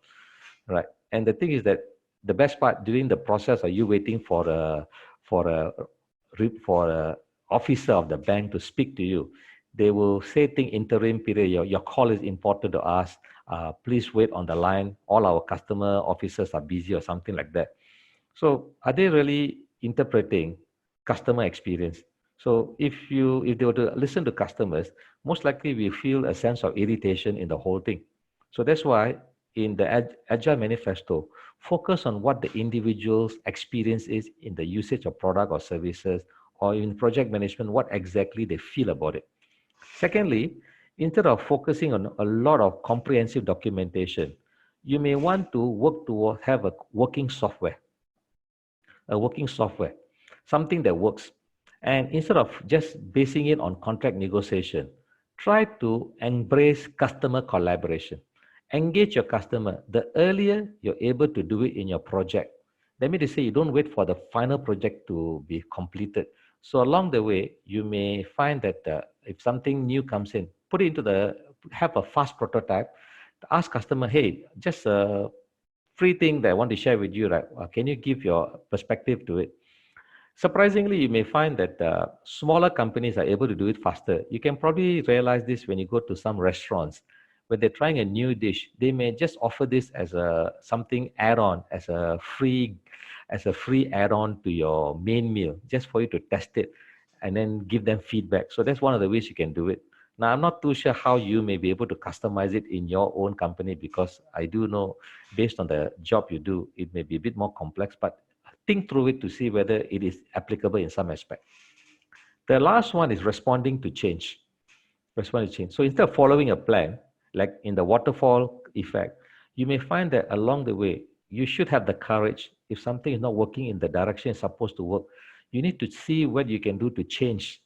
A: right? And the thing is that the best part during the process, are you waiting for a, for a officer of the bank to speak to you? They will say thing interim period, your call is important to us. Please wait on the line. All our customer officers are busy or something like that. So are they really interpreting customer experience? So if they were to listen to customers, most likely we feel a sense of irritation in the whole thing. So that's why in the Agile Manifesto, focus on what the individual's experience is in the usage of product or services, or in project management, what exactly they feel about it. Secondly, instead of focusing on a lot of comprehensive documentation, you may want to work to have a working software, something that works. And instead of just basing it on contract negotiation, try to embrace customer collaboration. Engage your customer. The earlier you're able to do it in your project, let me just say you don't wait for the final project to be completed. So along the way, you may find that if something new comes in, put it into have a fast prototype. Ask customer, hey, just free thing that I want to share with you, right? Can you give your perspective to it? Surprisingly, you may find that smaller companies are able to do it faster. You can probably realize this when you go to some restaurants. When they're trying a new dish, they may just offer this as a something add-on, as a free add-on to your main meal, just for you to test it and then give them feedback. So that's one of the ways you can do it. Now, I'm not too sure how you may be able to customize it in your own company, because I do know based on the job you do, it may be a bit more complex, but think through it to see whether it is applicable in some aspect. The last one is responding to change. Responding to change. So instead of following a plan, like in the waterfall effect, you may find that along the way, you should have the courage. If something is not working in the direction it's supposed to work, you need to see what you can do to change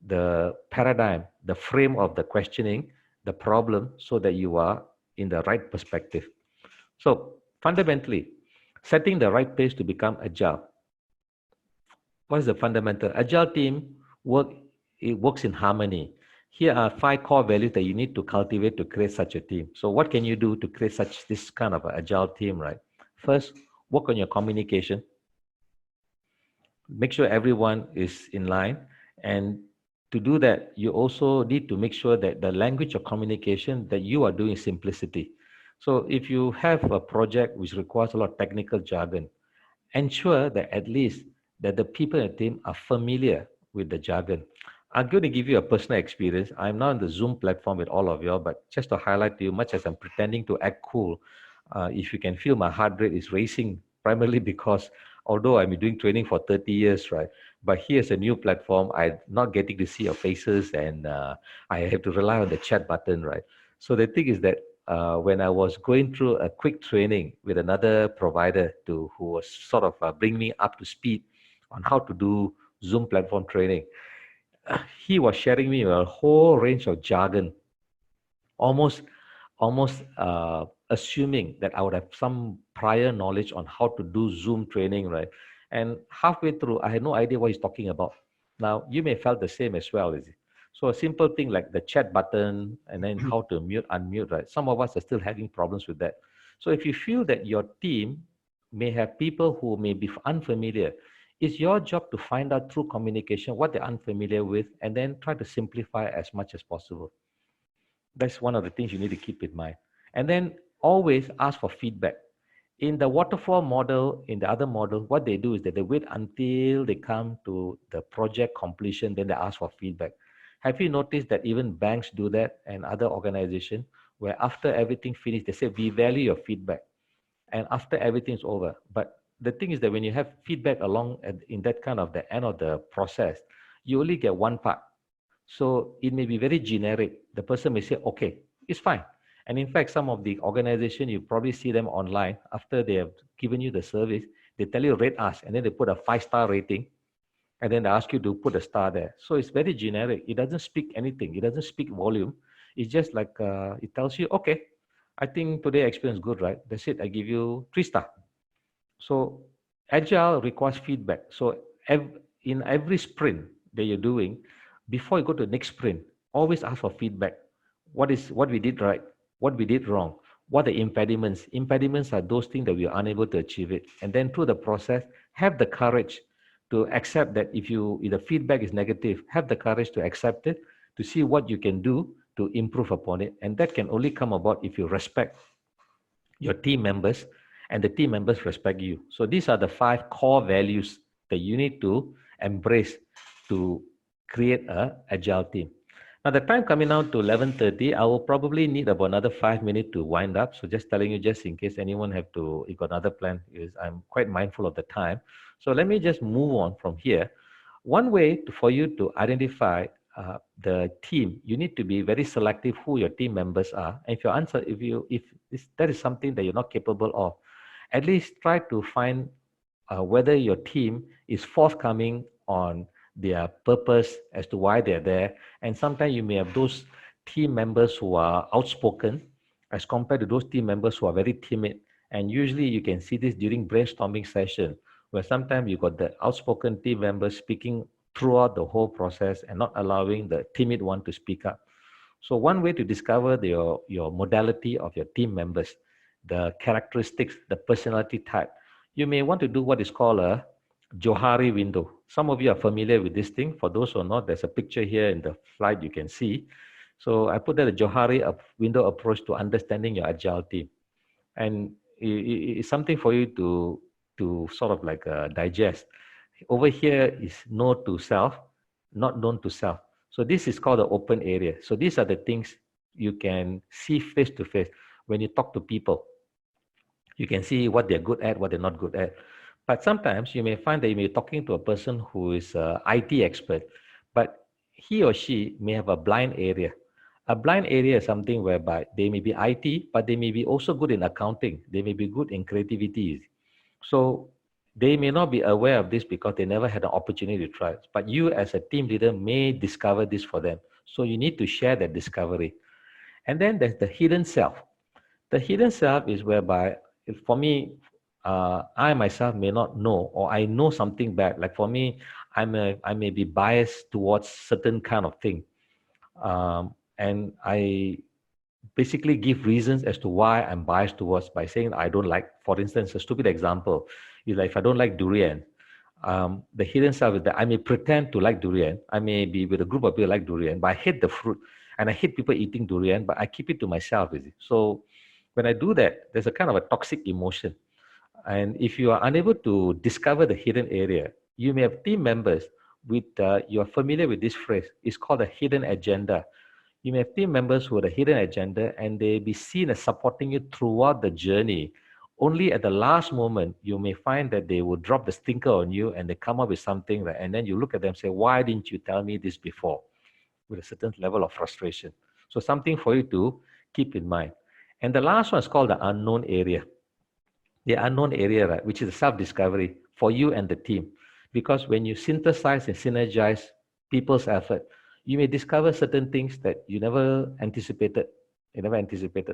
A: the paradigm, the frame of the questioning, the problem, so that you are in the right perspective. So fundamentally, setting the right pace to become agile. What is the fundamental? Agile team it works in harmony. Here are 5 core values that you need to cultivate to create such a team. So what can you do to create this kind of an agile team, right? First, work on your communication. Make sure everyone is in line. And to do that, you also need to make sure that the language of communication that you are doing is simplicity. So if you have a project which requires a lot of technical jargon, ensure that at least that the people in the team are familiar with the jargon. I'm going to give you a personal experience. I'm now on the Zoom platform with all of you, but just to highlight to you, much as I'm pretending to act cool, if you can feel my heart rate is racing, primarily because although I've been doing training for 30 years, right? But here's a new platform. I'm not getting to see your faces, and I have to rely on the chat button, right? So the thing is that when I was going through a quick training with another provider who was sort of bring me up to speed on how to do Zoom platform training, he was sharing me a whole range of jargon, almost assuming that I would have some prior knowledge on how to do Zoom training, right? And halfway through, I had no idea what he's talking about. Now, you may felt the same as well, is it? So a simple thing like the chat button and then how to mute, unmute, right? Some of us are still having problems with that. So if you feel that your team may have people who may be unfamiliar, it's your job to find out through communication what they're unfamiliar with and then try to simplify as much as possible. That's one of the things you need to keep in mind. And then always ask for feedback. In the waterfall model, in the other model, what they do is that they wait until they come to the project completion, then they ask for feedback. Have you noticed that even banks do that and other organizations, where after everything finished, they say, we value your feedback. And after everything's over. But the thing is that when you have feedback along in that kind of the end of the process, you only get one part. So it may be very generic. The person may say, okay, it's fine. And in fact, some of the organization, you probably see them online after they have given you the service, they tell you rate us, and then they put a 5-star rating, and then they ask you to put a star there. So it's very generic. It doesn't speak anything. It doesn't speak volume. It's just like it tells you, okay, I think today experience good, right? That's it. I give you 3 star. So Agile requires feedback. So in every sprint that you're doing, before you go to the next sprint, always ask for feedback. What we did right, what we did wrong, what are the impediments? Impediments are those things that we are unable to achieve it. And then through the process, have the courage to accept that if the feedback is negative, have the courage to accept it, to see what you can do to improve upon it. And that can only come about if you respect your team members and the team members respect you. So these are the 5 core values that you need to embrace to create a agile team. Now the time coming out to 11:30, I will probably need about another 5 minutes to wind up. So just telling you, just in case anyone you got another plan, is I'm quite mindful of the time. So let me just move on from here. One way for you to identify the team, you need to be very selective who your team members are. And if that is something that you're not capable of, at least try to find whether your team is forthcoming on their purpose as to why they're there. And sometimes you may have those team members who are outspoken as compared to those team members who are very timid. And usually you can see this during brainstorming session, where sometimes you got the outspoken team members speaking throughout the whole process and not allowing the timid one to speak up. So one way to discover your modality of your team members, the characteristics, the personality type, you may want to do what is called a Johari window. Some of you are familiar with this thing. For those who are not, there's a picture here in the slide you can see. So I put that a Johari window approach to understanding your agile team. And it's something for you to sort of like digest. Over here is know to self, not known to self. So this is called the open area. So these are the things you can see face to face when you talk to people. You can see what they're good at, what they're not good at. But sometimes you may find that you may be talking to a person who is an IT expert, but he or she may have a blind area. A blind area is something whereby they may be IT, but they may be also good in accounting. They may be good in creativity. So they may not be aware of this because they never had an opportunity to try. But you as a team leader may discover this for them. So you need to share that discovery. And then there's the hidden self. The hidden self is whereby, for me, I myself may not know, or I know something bad. Like for me, I may be biased towards certain kind of thing. And I basically give reasons as to why I'm biased towards by saying I don't like, for instance, a stupid example is like if I don't like durian, the hidden self is that I may pretend to like durian. I may be with a group of people like durian, but I hate the fruit and I hate people eating durian, but I keep it to myself. So when I do that, there's a kind of a toxic emotion. And if you are unable to discover the hidden area, you may have team members with, you're familiar with this phrase, it's called a hidden agenda. You may have team members who have a hidden agenda and they be seen as supporting you throughout the journey. Only at the last moment, you may find that they will drop the stinker on you and they come up with something, right? And then you look at them and say, why didn't you tell me this before? With a certain level of frustration. So something for you to keep in mind. And the last one is called the unknown area. The unknown area, right, which is self-discovery for you and the team. Because when you synthesize and synergize people's effort, you may discover certain things that you never anticipated.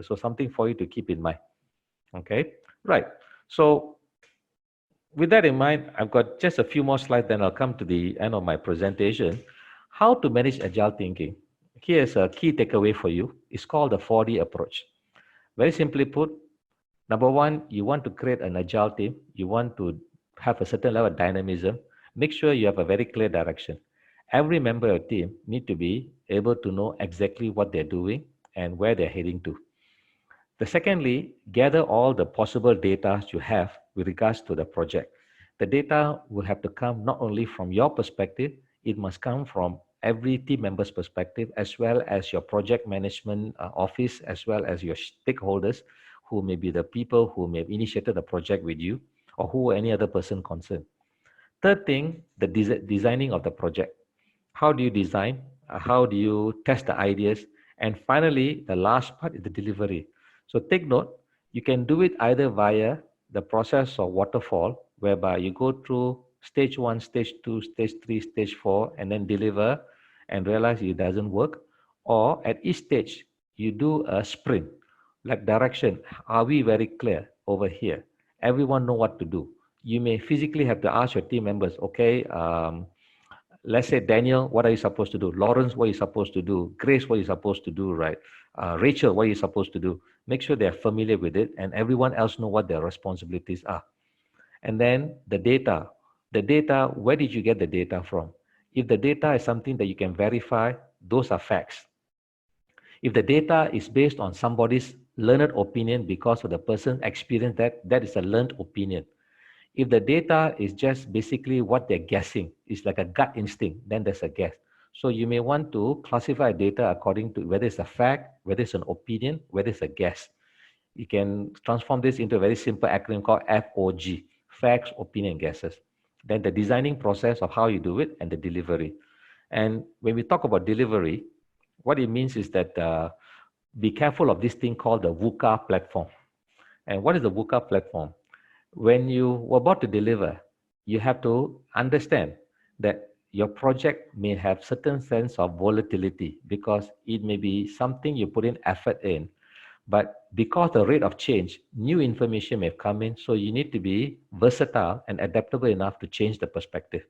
A: So something for you to keep in mind. Okay, right. So with that in mind, I've got just a few more slides, then I'll come to the end of my presentation. How to manage agile thinking. Here's a key takeaway for you. It's called the 4D approach. Very simply put, number one, you want to create an agile team. You want to have a certain level of dynamism. Make sure you have a very clear direction. Every member of your team need to be able to know exactly what they're doing and where they're heading to. The secondly, gather all the possible data you have with regards to the project. The data will have to come not only from your perspective, it must come from every team member's perspective, as well as your project management office, as well as your stakeholders, who may be the people who may have initiated the project with you, or who any other person concerned. Third thing, the designing of the project. How do you design? How do you test the ideas? And finally, the last part is the delivery. So take note, you can do it either via the process of waterfall, whereby you go through stage 1, stage 2, stage 3, stage 4, and then deliver and realize it doesn't work. Or at each stage, you do a sprint, like direction. Are we very clear over here? Everyone know what to do. You may physically have to ask your team members, okay, let's say Daniel, what are you supposed to do? Lawrence, what are you supposed to do? Grace, what are you supposed to do, right? Rachel, what are you supposed to do? Make sure they're familiar with it and everyone else know what their responsibilities are. And then the data. The data, where did you get the data from? If the data is something that you can verify, those are facts. If the data is based on somebody's learned opinion because of the person's experience, that is a learned opinion. If the data is just basically what they're guessing, it's like a gut instinct, then there's a guess. So you may want to classify data according to whether it's a fact, whether it's an opinion, whether it's a guess. You can transform this into a very simple acronym called FOG, facts, opinion, guesses. Then the designing process of how you do it and the delivery. And when we talk about delivery, what it means is that be careful of this thing called the VUCA platform. And what is the VUCA platform? When you were about to deliver, you have to understand that your project may have certain sense of volatility because it may be something you put in effort in, but because the rate of change, new information may come in, so you need to be versatile and adaptable enough to change the perspective.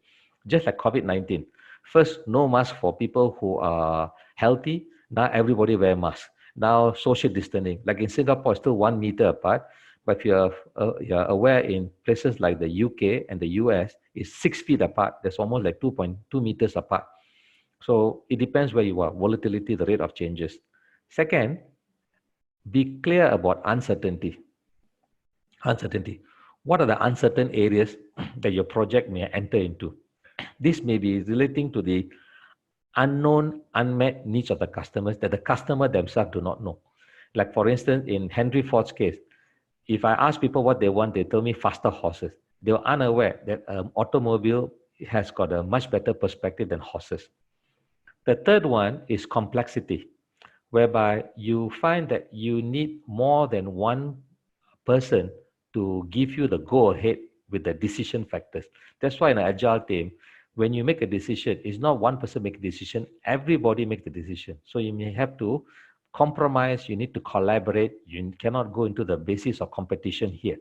A: Just like COVID-19. First, no mask for people who are healthy. Now everybody wear masks. Now social distancing. Like in Singapore, it's still 1 meter apart. But if you're aware, in places like the UK and the US, it's 6 feet apart. That's almost like 2.2 meters apart. So it depends where you are, volatility, the rate of changes. Second, be clear about uncertainty. Uncertainty. What are the uncertain areas that your project may enter into? This may be relating to the unknown, unmet needs of the customers that the customer themselves do not know. Like for instance, in Henry Ford's case, if I ask people what they want, they tell me faster horses. They were unaware that an automobile has got a much better perspective than horses. The third one is complexity, whereby you find that you need more than one person to give you the go ahead with the decision factors. That's why in an agile team, when you make a decision, it's not one person make a decision, everybody make the decision. So you may have to compromise, you need to collaborate, you cannot go into the basis of competition here.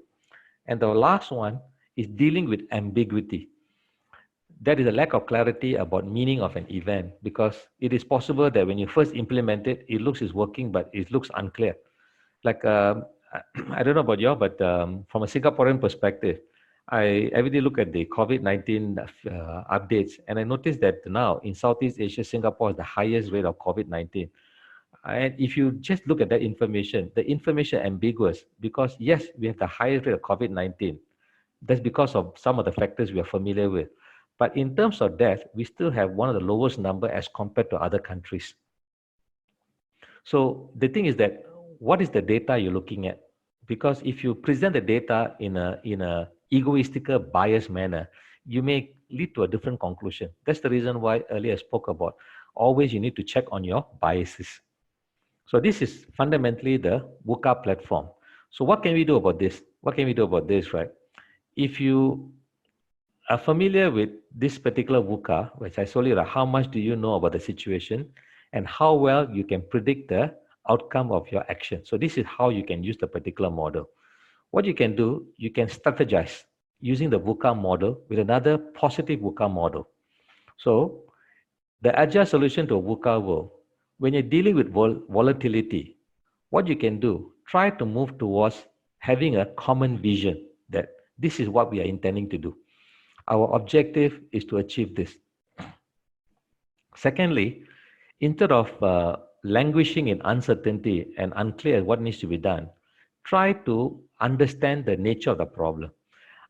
A: And the last one is dealing with ambiguity. That is a lack of clarity about meaning of an event, because it is possible that when you first implement it, it looks is working, but it looks unclear. Like, I don't know about you, but from a Singaporean perspective, I every day look at the COVID-19 updates, and I noticed that now in Southeast Asia, Singapore has the highest rate of COVID-19. And if you just look at that information, the information ambiguous, because yes, we have the highest rate of COVID-19. That's because of some of the factors we are familiar with. But in terms of death, we still have one of the lowest number as compared to other countries. So the thing is that what is the data you're looking at? Because if you present the data in a egoistical, biased manner, you may lead to a different conclusion. That's the reason why earlier I spoke about always you need to check on your biases. So this is fundamentally the VUCA platform. So what can we do about this? What can we do about this, right? If you are familiar with this particular VUCA, which I told you, how much do you know about the situation and how well you can predict the outcome of your action. So this is how you can use the particular model. What you can do, you can strategize using the VUCA model with another positive VUCA model. So the Agile solution to a VUCA world, when you're dealing with volatility, what you can do, try to move towards having a common vision that this is what we are intending to do. Our objective is to achieve this. Secondly, instead of languishing in uncertainty and unclear what needs to be done, try to understand the nature of the problem,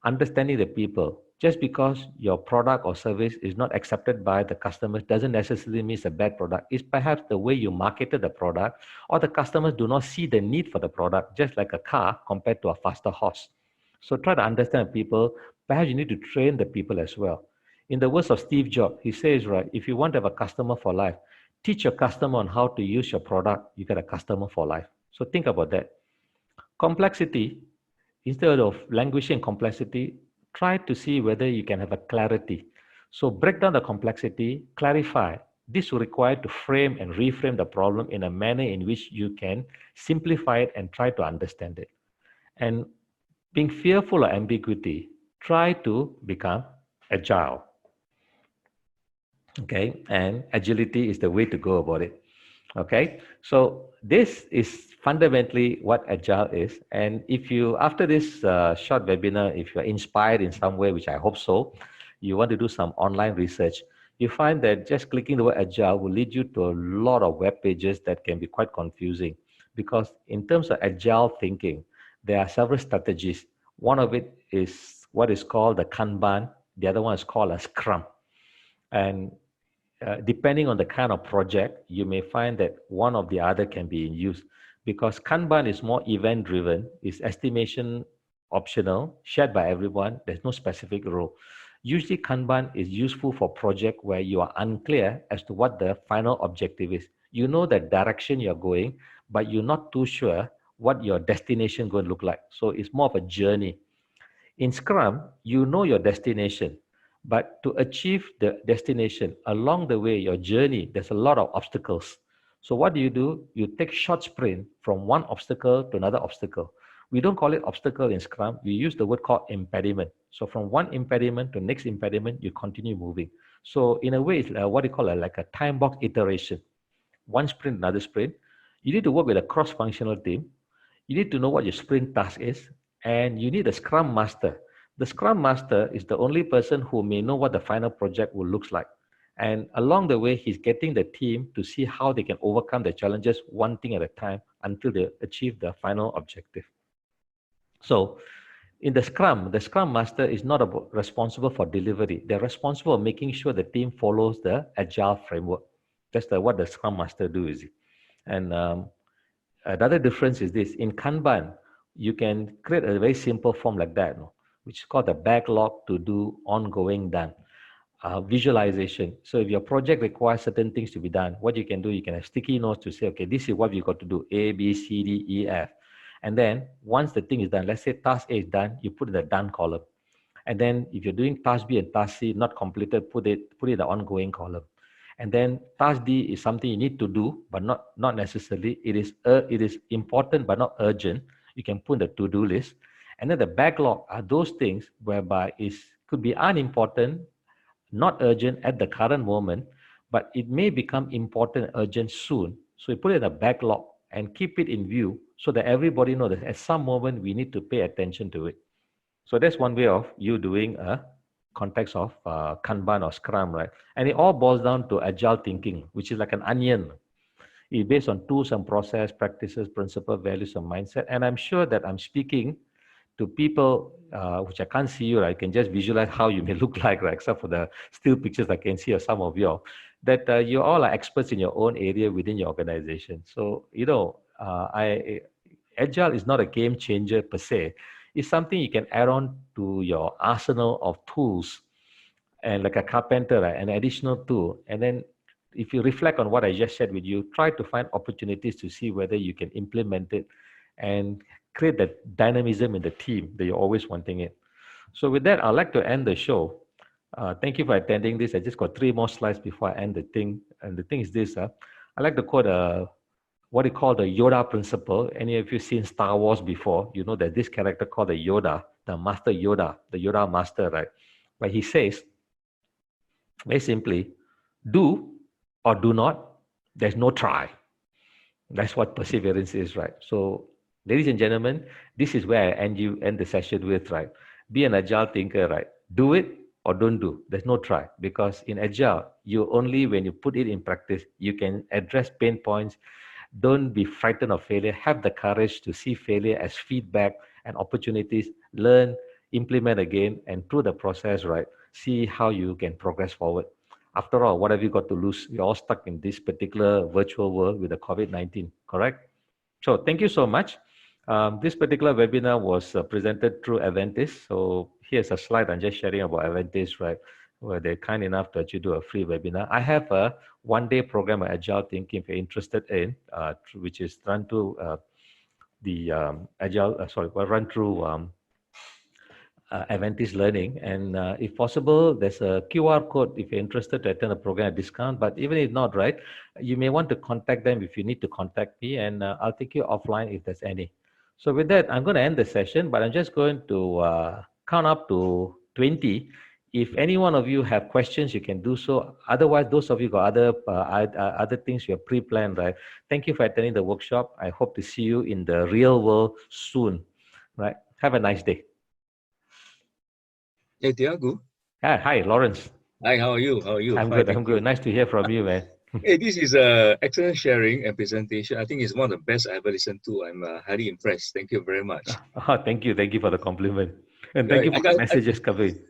A: understanding the people. Just because your product or service is not accepted by the customers doesn't necessarily mean it's a bad product. It's perhaps the way you marketed the product, or the customers do not see the need for the product, just like a car compared to a faster horse. So try to understand people. Perhaps you need to train the people as well. In the words of Steve Jobs, he says, right, if you want to have a customer for life, teach your customer on how to use your product, you get a customer for life. So think about that. Complexity, instead of languishing complexity, try to see whether you can have a clarity. So break down the complexity, clarify. This will require to frame and reframe the problem in a manner in which you can simplify it and try to understand it. And being fearful of ambiguity, try to become agile. Okay, and agility is the way to go about it. Okay, so this is fundamentally what agile is. And if you, after this short webinar, if you're inspired in some way, which I hope so, you want to do some online research, you find that just clicking the word agile will lead you to a lot of web pages that can be quite confusing, because in terms of agile thinking, there are several strategies. One of it is what is called the Kanban. The other one is called a Scrum. And depending on the kind of project, you may find that one of the other can be in use, because Kanban is more event driven, is estimation optional, shared by everyone. There's no specific rule. Usually Kanban is useful for project where you are unclear as to what the final objective is. You know the direction you're going, but you're not too sure what your destination is going to look like. So it's more of a journey. In Scrum, you know your destination, but to achieve the destination, along the way, your journey, there's a lot of obstacles. So what do? You take short sprint from one obstacle to another obstacle. We don't call it obstacle in Scrum. We use the word called impediment. So from one impediment to next impediment, you continue moving. So in a way, it's what you call like a time box iteration. One sprint, another sprint. You need to work with a cross-functional team. You need to know what your sprint task is, and you need a Scrum Master. The Scrum Master is the only person who may know what the final project will look like. And along the way, he's getting the team to see how they can overcome the challenges one thing at a time until they achieve the final objective. So in the Scrum Master is not responsible for delivery. They're responsible for making sure the team follows the Agile framework. That's what the Scrum Master do, is it? And another difference is this. In Kanban, you can create a very simple form like that, which is called the backlog to do ongoing done. Visualization. So if your project requires certain things to be done, what you can do, you can have sticky notes to say, okay, this is what we got to do, A, B, C, D, E, F. And then once the thing is done, let's say task A is done, you put in the done column. And then if you're doing task B and task C not completed, put it in the ongoing column. And then task D is something you need to do, but not necessarily. It is important but not urgent. You can put in the to-do list. And then the backlog are those things whereby it could be unimportant, not urgent at the current moment, but it may become important, urgent soon. So you put it in a backlog and keep it in view so that everybody knows that at some moment we need to pay attention to it. So that's one way of you doing a context of Kanban or Scrum, right? And it all boils down to agile thinking, which is like an onion. It's based on tools and process, practices, principles, values, and mindset. And I'm sure that I'm speaking to people which I can't see you, right? I can just visualize how you may look like, right? Except for the still pictures I can see of some of you, that you all are experts in your own area within your organization. So, Agile is not a game changer per se. It's something you can add on to your arsenal of tools, and like a carpenter, right? An additional tool. And then if you reflect on what I just shared with you, try to find opportunities to see whether you can implement it and create that dynamism in the team that you're always wanting it. So with that, I'd like to end the show. Thank you for attending this. I just got 3 more slides before I end the thing. And the thing is this, I like to quote what they call the Yoda principle. Any of you seen Star Wars before? You know that this character called the Yoda, the Master Yoda, the Yoda Master, right? But he says, very simply, do or do not, there's no try. That's what perseverance is, right? So, ladies and gentlemen, this is where I end the session with, right? Be an agile thinker, right? Do it or don't do. There's no try, because in Agile, you only when you put it in practice, you can address pain points. Don't be frightened of failure. Have the courage to see failure as feedback and opportunities. Learn, implement again, and through the process, right, see how you can progress forward. After all, what have you got to lose? You're all stuck in this particular virtual world with the COVID-19, correct? So thank you so much. This particular webinar was presented through Aventis. So here's a slide I'm just sharing about Aventis, right? Where they're kind enough to actually do a free webinar. I have a one-day program of Agile Thinking if you're interested in, which is run through the run through AventisLearning. And if possible, there's a QR code if you're interested to attend the program at discount. But even if not, right, you may want to contact them if you need to contact me, and I'll take you offline if there's any. So with that, I'm going to end the session, but I'm just going to count up to 20. If any one of you have questions, you can do so. Otherwise, those of you got other things you have pre-planned, right? Thank you for attending the workshop. I hope to see you in the real world soon, right? Have a nice day.
B: Hey, Theyagu.
A: Hi, Lawrence.
B: Hi, how are you? How are you?
A: I'm
B: Fine,
A: good. I'm good. Nice to hear from you, man.
B: Hey, this is excellent sharing and presentation. I think it's one of the best I ever listened to. I'm highly impressed. Thank you very much.
A: Oh, thank you. Thank you for the compliment. And thank
B: Right.
A: you for the messages coming.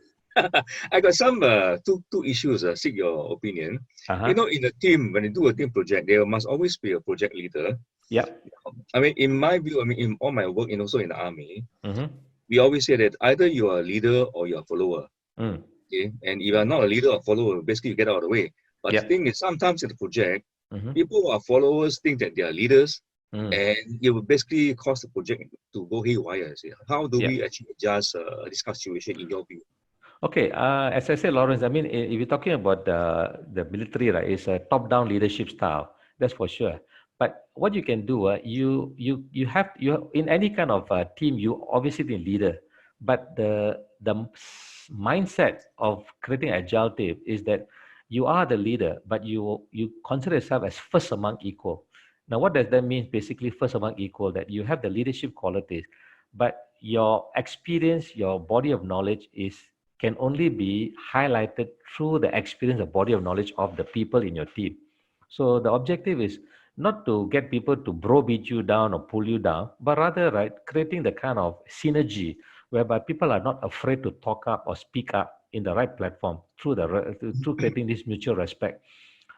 B: I got some two issues. Seek your opinion.
A: Uh-huh.
B: You know, in a team, when you do a team project, there must always be a project leader.
A: Yep.
B: I mean, in my view, I mean, in all my work and also in the army,
A: Mm-hmm.
B: we always say that either you are a leader or you're a follower.
A: Mm.
B: Okay, and if you are not a leader or follower, basically you get out of the way. But
A: Yep.
B: the thing is, sometimes in the project,
A: Mm-hmm.
B: people who are followers think that they are leaders,
A: Mm.
B: and it will basically cause the project to go haywire. See, how do
A: Yep.
B: we actually adjust this kind of situation in your view?
A: Okay. As I said, Lawrence, I mean, if you're talking about the military, right, it's a top-down leadership style. That's for sure. But what you can do, you in any kind of team, you obviously need a leader. But the mindset of creating agile team is that you are the leader, but you consider yourself as first among equal. Now, what does that mean? Basically, first among equal, that you have the leadership qualities, but your experience, your body of knowledge can only be highlighted through the experience, the body of knowledge of the people in your team. So the objective is not to get people to browbeat you down or pull you down, but rather, right, creating the kind of synergy whereby people are not afraid to talk up or speak up in the right platform through creating this mutual respect.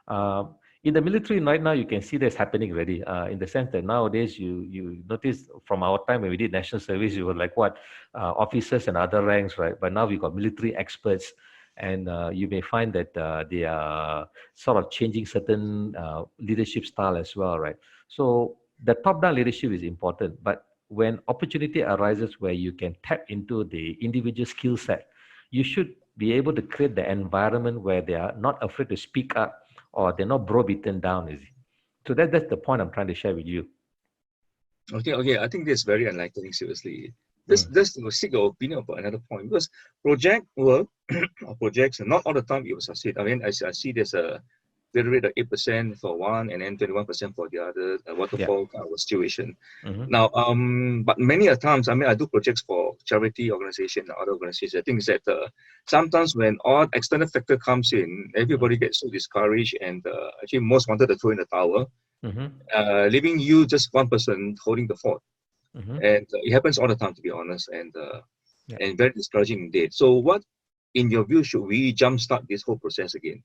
A: Uh, in the military right now, you can see this happening already. In the sense that nowadays, you notice from our time when we did national service, you were like what officers and other ranks, right? But now we got military experts, and you may find that they are sort of changing certain leadership style as well, right? So the top-down leadership is important, but when opportunity arises where you can tap into the individual skill set, you should be able to create the environment where they are not afraid to speak up or they're not browbeaten down, is it? So that's the point I'm trying to share with you.
B: Okay. I think this is very enlightening, seriously. Just to seek your opinion about another point, because project work or projects, not all the time it will succeed. I mean, I see there's a failure rate of 8% for one and then 21% for the other, waterfall kind of situation.
A: Mm-hmm.
B: Now, but many a times, I mean, I do projects for charity organization and other organizations. I think that sometimes when all external factor comes in, everybody gets so discouraged and actually most wanted to throw in the towel, leaving you just one person holding the fort.
A: Mm-hmm.
B: And it happens all the time, to be honest, and very discouraging indeed. So what, in your view, should we jumpstart this whole process again?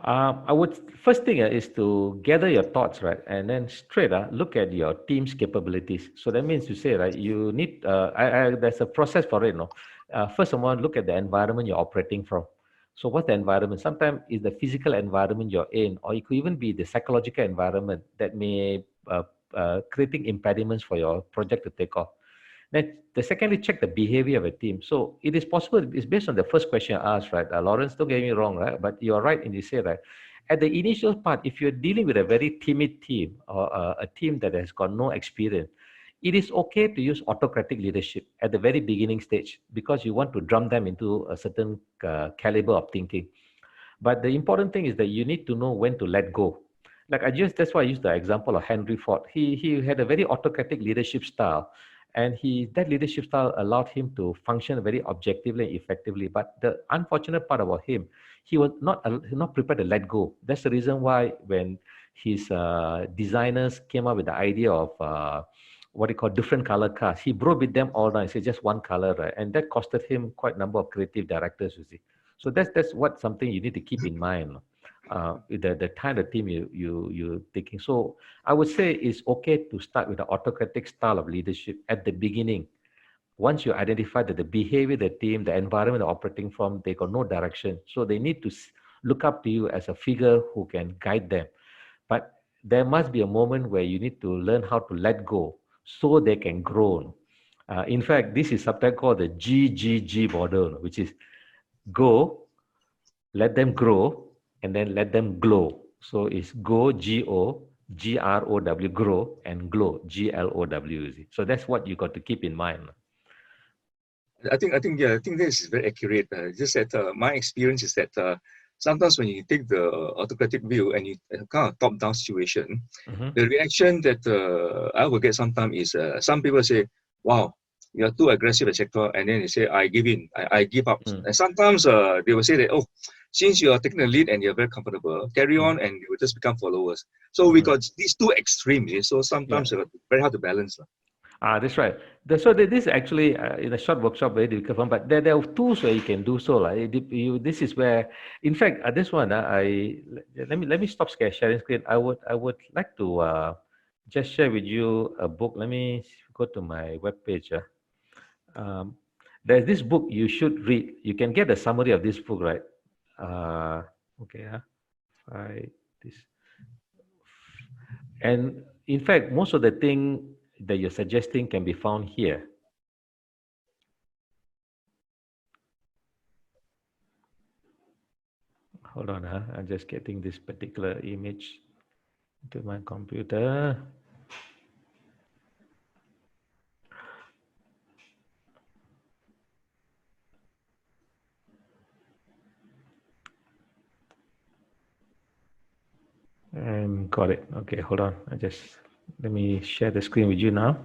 A: I would first thing is to gather your thoughts, right, and then straight look at your team's capabilities. So that means to say, right, you need there's a process for it. No, first of all, look at the environment you're operating from. So what's the environment? Sometimes it's the physical environment you're in, or it could even be the psychological environment that may creating impediments for your project to take off. Then the secondly, check the behavior of a team. So it is possible, it's based on the first question I asked, right? Lawrence, don't get me wrong, right? But you're right in you say, right? At the initial part, if you're dealing with a very timid team or a team that has got no experience, it is okay to use autocratic leadership at the very beginning stage because you want to drum them into a certain caliber of thinking. But the important thing is that you need to know when to let go. Like that's why I used the example of Henry Ford. He had a very autocratic leadership style. And that leadership style allowed him to function very objectively and effectively. But the unfortunate part about him, he was not prepared to let go. That's the reason why when his designers came up with the idea of what he called different color cards, he broke with them all down. He said just one color, right? And that costed him quite a number of creative directors, you see. So that's what something you need to keep in mind. The kind of team you're taking. So I would say it's okay to start with the autocratic style of leadership at the beginning. Once you identify that the behavior of the team, the environment they're operating from, they got no direction. So they need to look up to you as a figure who can guide them. But there must be a moment where you need to learn how to let go so they can grow. In fact, this is sometimes called the GGG model, which is go, let them grow, and then let them glow. So it's go, G-O, G-R-O-W, grow, and glow, G-L-O-W. So that's what you got to keep in mind.
B: I think this is very accurate. Just that my experience is that sometimes when you take the autocratic view and you kind of top-down situation, the reaction that I will get sometimes is some people say, "Wow, you are too aggressive, etc." And then they say, "I give in, I give up." And sometimes they will say that, "Oh, since you are taking the lead and you're very comfortable, carry on, and you will just become followers." So we got these two extremes. So sometimes it's very hard to balance.
A: That's right. So this actually in a short workshop very difficult, but there are tools where you can do so. This is where, in fact, this one let me stop sharing screen. I would like to just share with you a book. Let me go to my webpage. There's this book you should read. You can get a summary of this book, right? Okay. This. And in fact, most of the thing that you're suggesting can be found here. Hold on, I'm just getting this particular image to my computer. And got it. Okay, hold on. Let me share the screen with you now.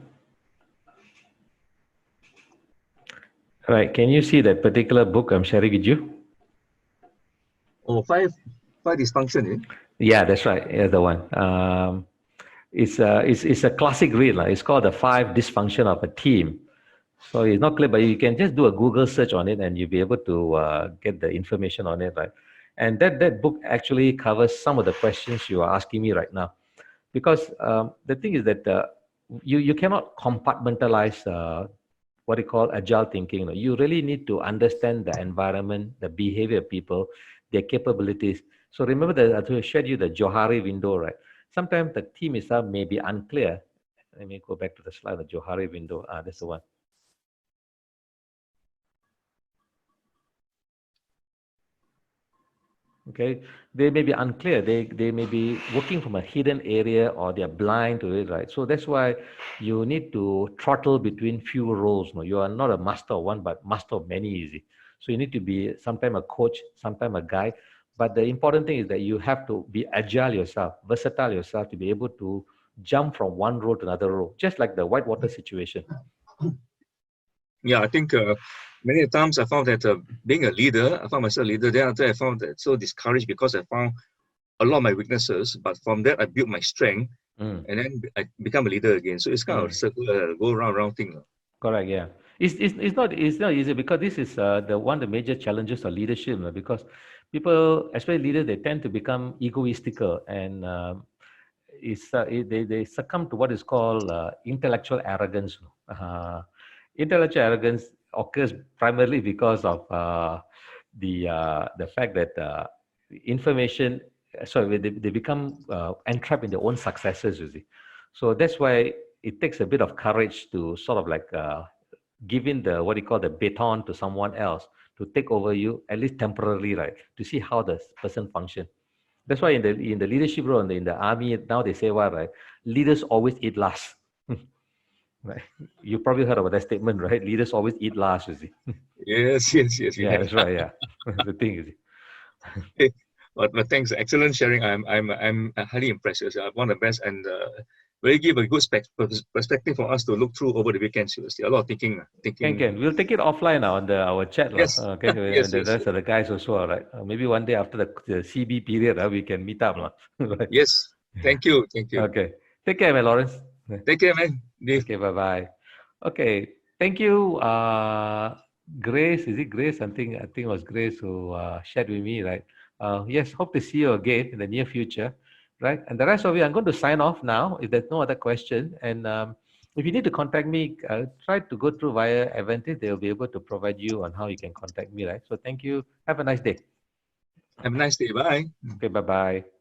A: All right, can you see that particular book I'm sharing with you?
B: Oh, five dysfunction, eh?
A: Yeah, that's right. Yeah, the one. It's a classic read. It's called The 5 Dysfunction of a Team. So it's not clear, but you can just do a Google search on it and you'll be able to get the information on it, right? And that book actually covers some of the questions you are asking me right now. Because the thing is that you cannot compartmentalize what you call agile thinking. You really need to understand the environment, the behavior of people, their capabilities. So remember that I shared you the Johari window, right? Sometimes the team itself may be unclear. Let me go back to the slide, the Johari window. That's the one. Okay, they may be unclear. They may be working from a hidden area or they are blind to it, right? So that's why you need to throttle between few roles. No, you are not a master of one, but master of many. Easy. So you need to be sometimes a coach, sometimes a guide. But the important thing is that you have to be agile yourself, versatile yourself to be able to jump from one role to another role, just like the whitewater situation.
B: Yeah, I think many times I found that being a leader, I found myself a leader. Then after I found that so discouraged because I found a lot of my weaknesses. But from that, I built my strength, and then I become a leader again. So it's kind of a circular, go round thing.
A: Correct. Yeah. It's not easy because this is one of the major challenges of leadership. Because people, especially leaders, they tend to become egoistical and they succumb to what is called intellectual arrogance. Intellectual arrogance occurs primarily because of the fact that information. Sorry, they become entrapped in their own successes. You see, so that's why it takes a bit of courage to sort of like giving the what you call the baton to someone else to take over you at least temporarily, right? To see how the person function. That's why in the leadership role in the army now they say what, right? Leaders always eat last. Right? You probably heard about that statement, right? Leaders always eat last, you see.
B: Yes.
A: Yeah, that's right. Yeah, the thing is.
B: But thanks, excellent sharing. I'm highly impressed. One of the best, and really give a good perspective for us to look through over the weekend. Seriously, a lot of thinking.
A: Can. We'll take it offline now on our chat.
B: Yes,
A: Okay,
B: yes,
A: and the
B: yes,
A: rest of the guys also, all right? Maybe one day after the CB period, we can meet up. Right.
B: yes. Thank you, thank you.
A: Okay. Take care, man, Lawrence.
B: Take care, man. Dave.
A: Okay, bye-bye. Okay, thank you. Grace, is it Grace? I think it was Grace who shared with me, right? Yes, hope to see you again in the near future, right? And the rest of you, I'm going to sign off now if there's no other question. And if you need to contact me, try to go through via Aventis. They'll be able to provide you on how you can contact me, right? So thank you. Have a nice day.
B: Have a nice day. Bye.
A: Okay, bye-bye.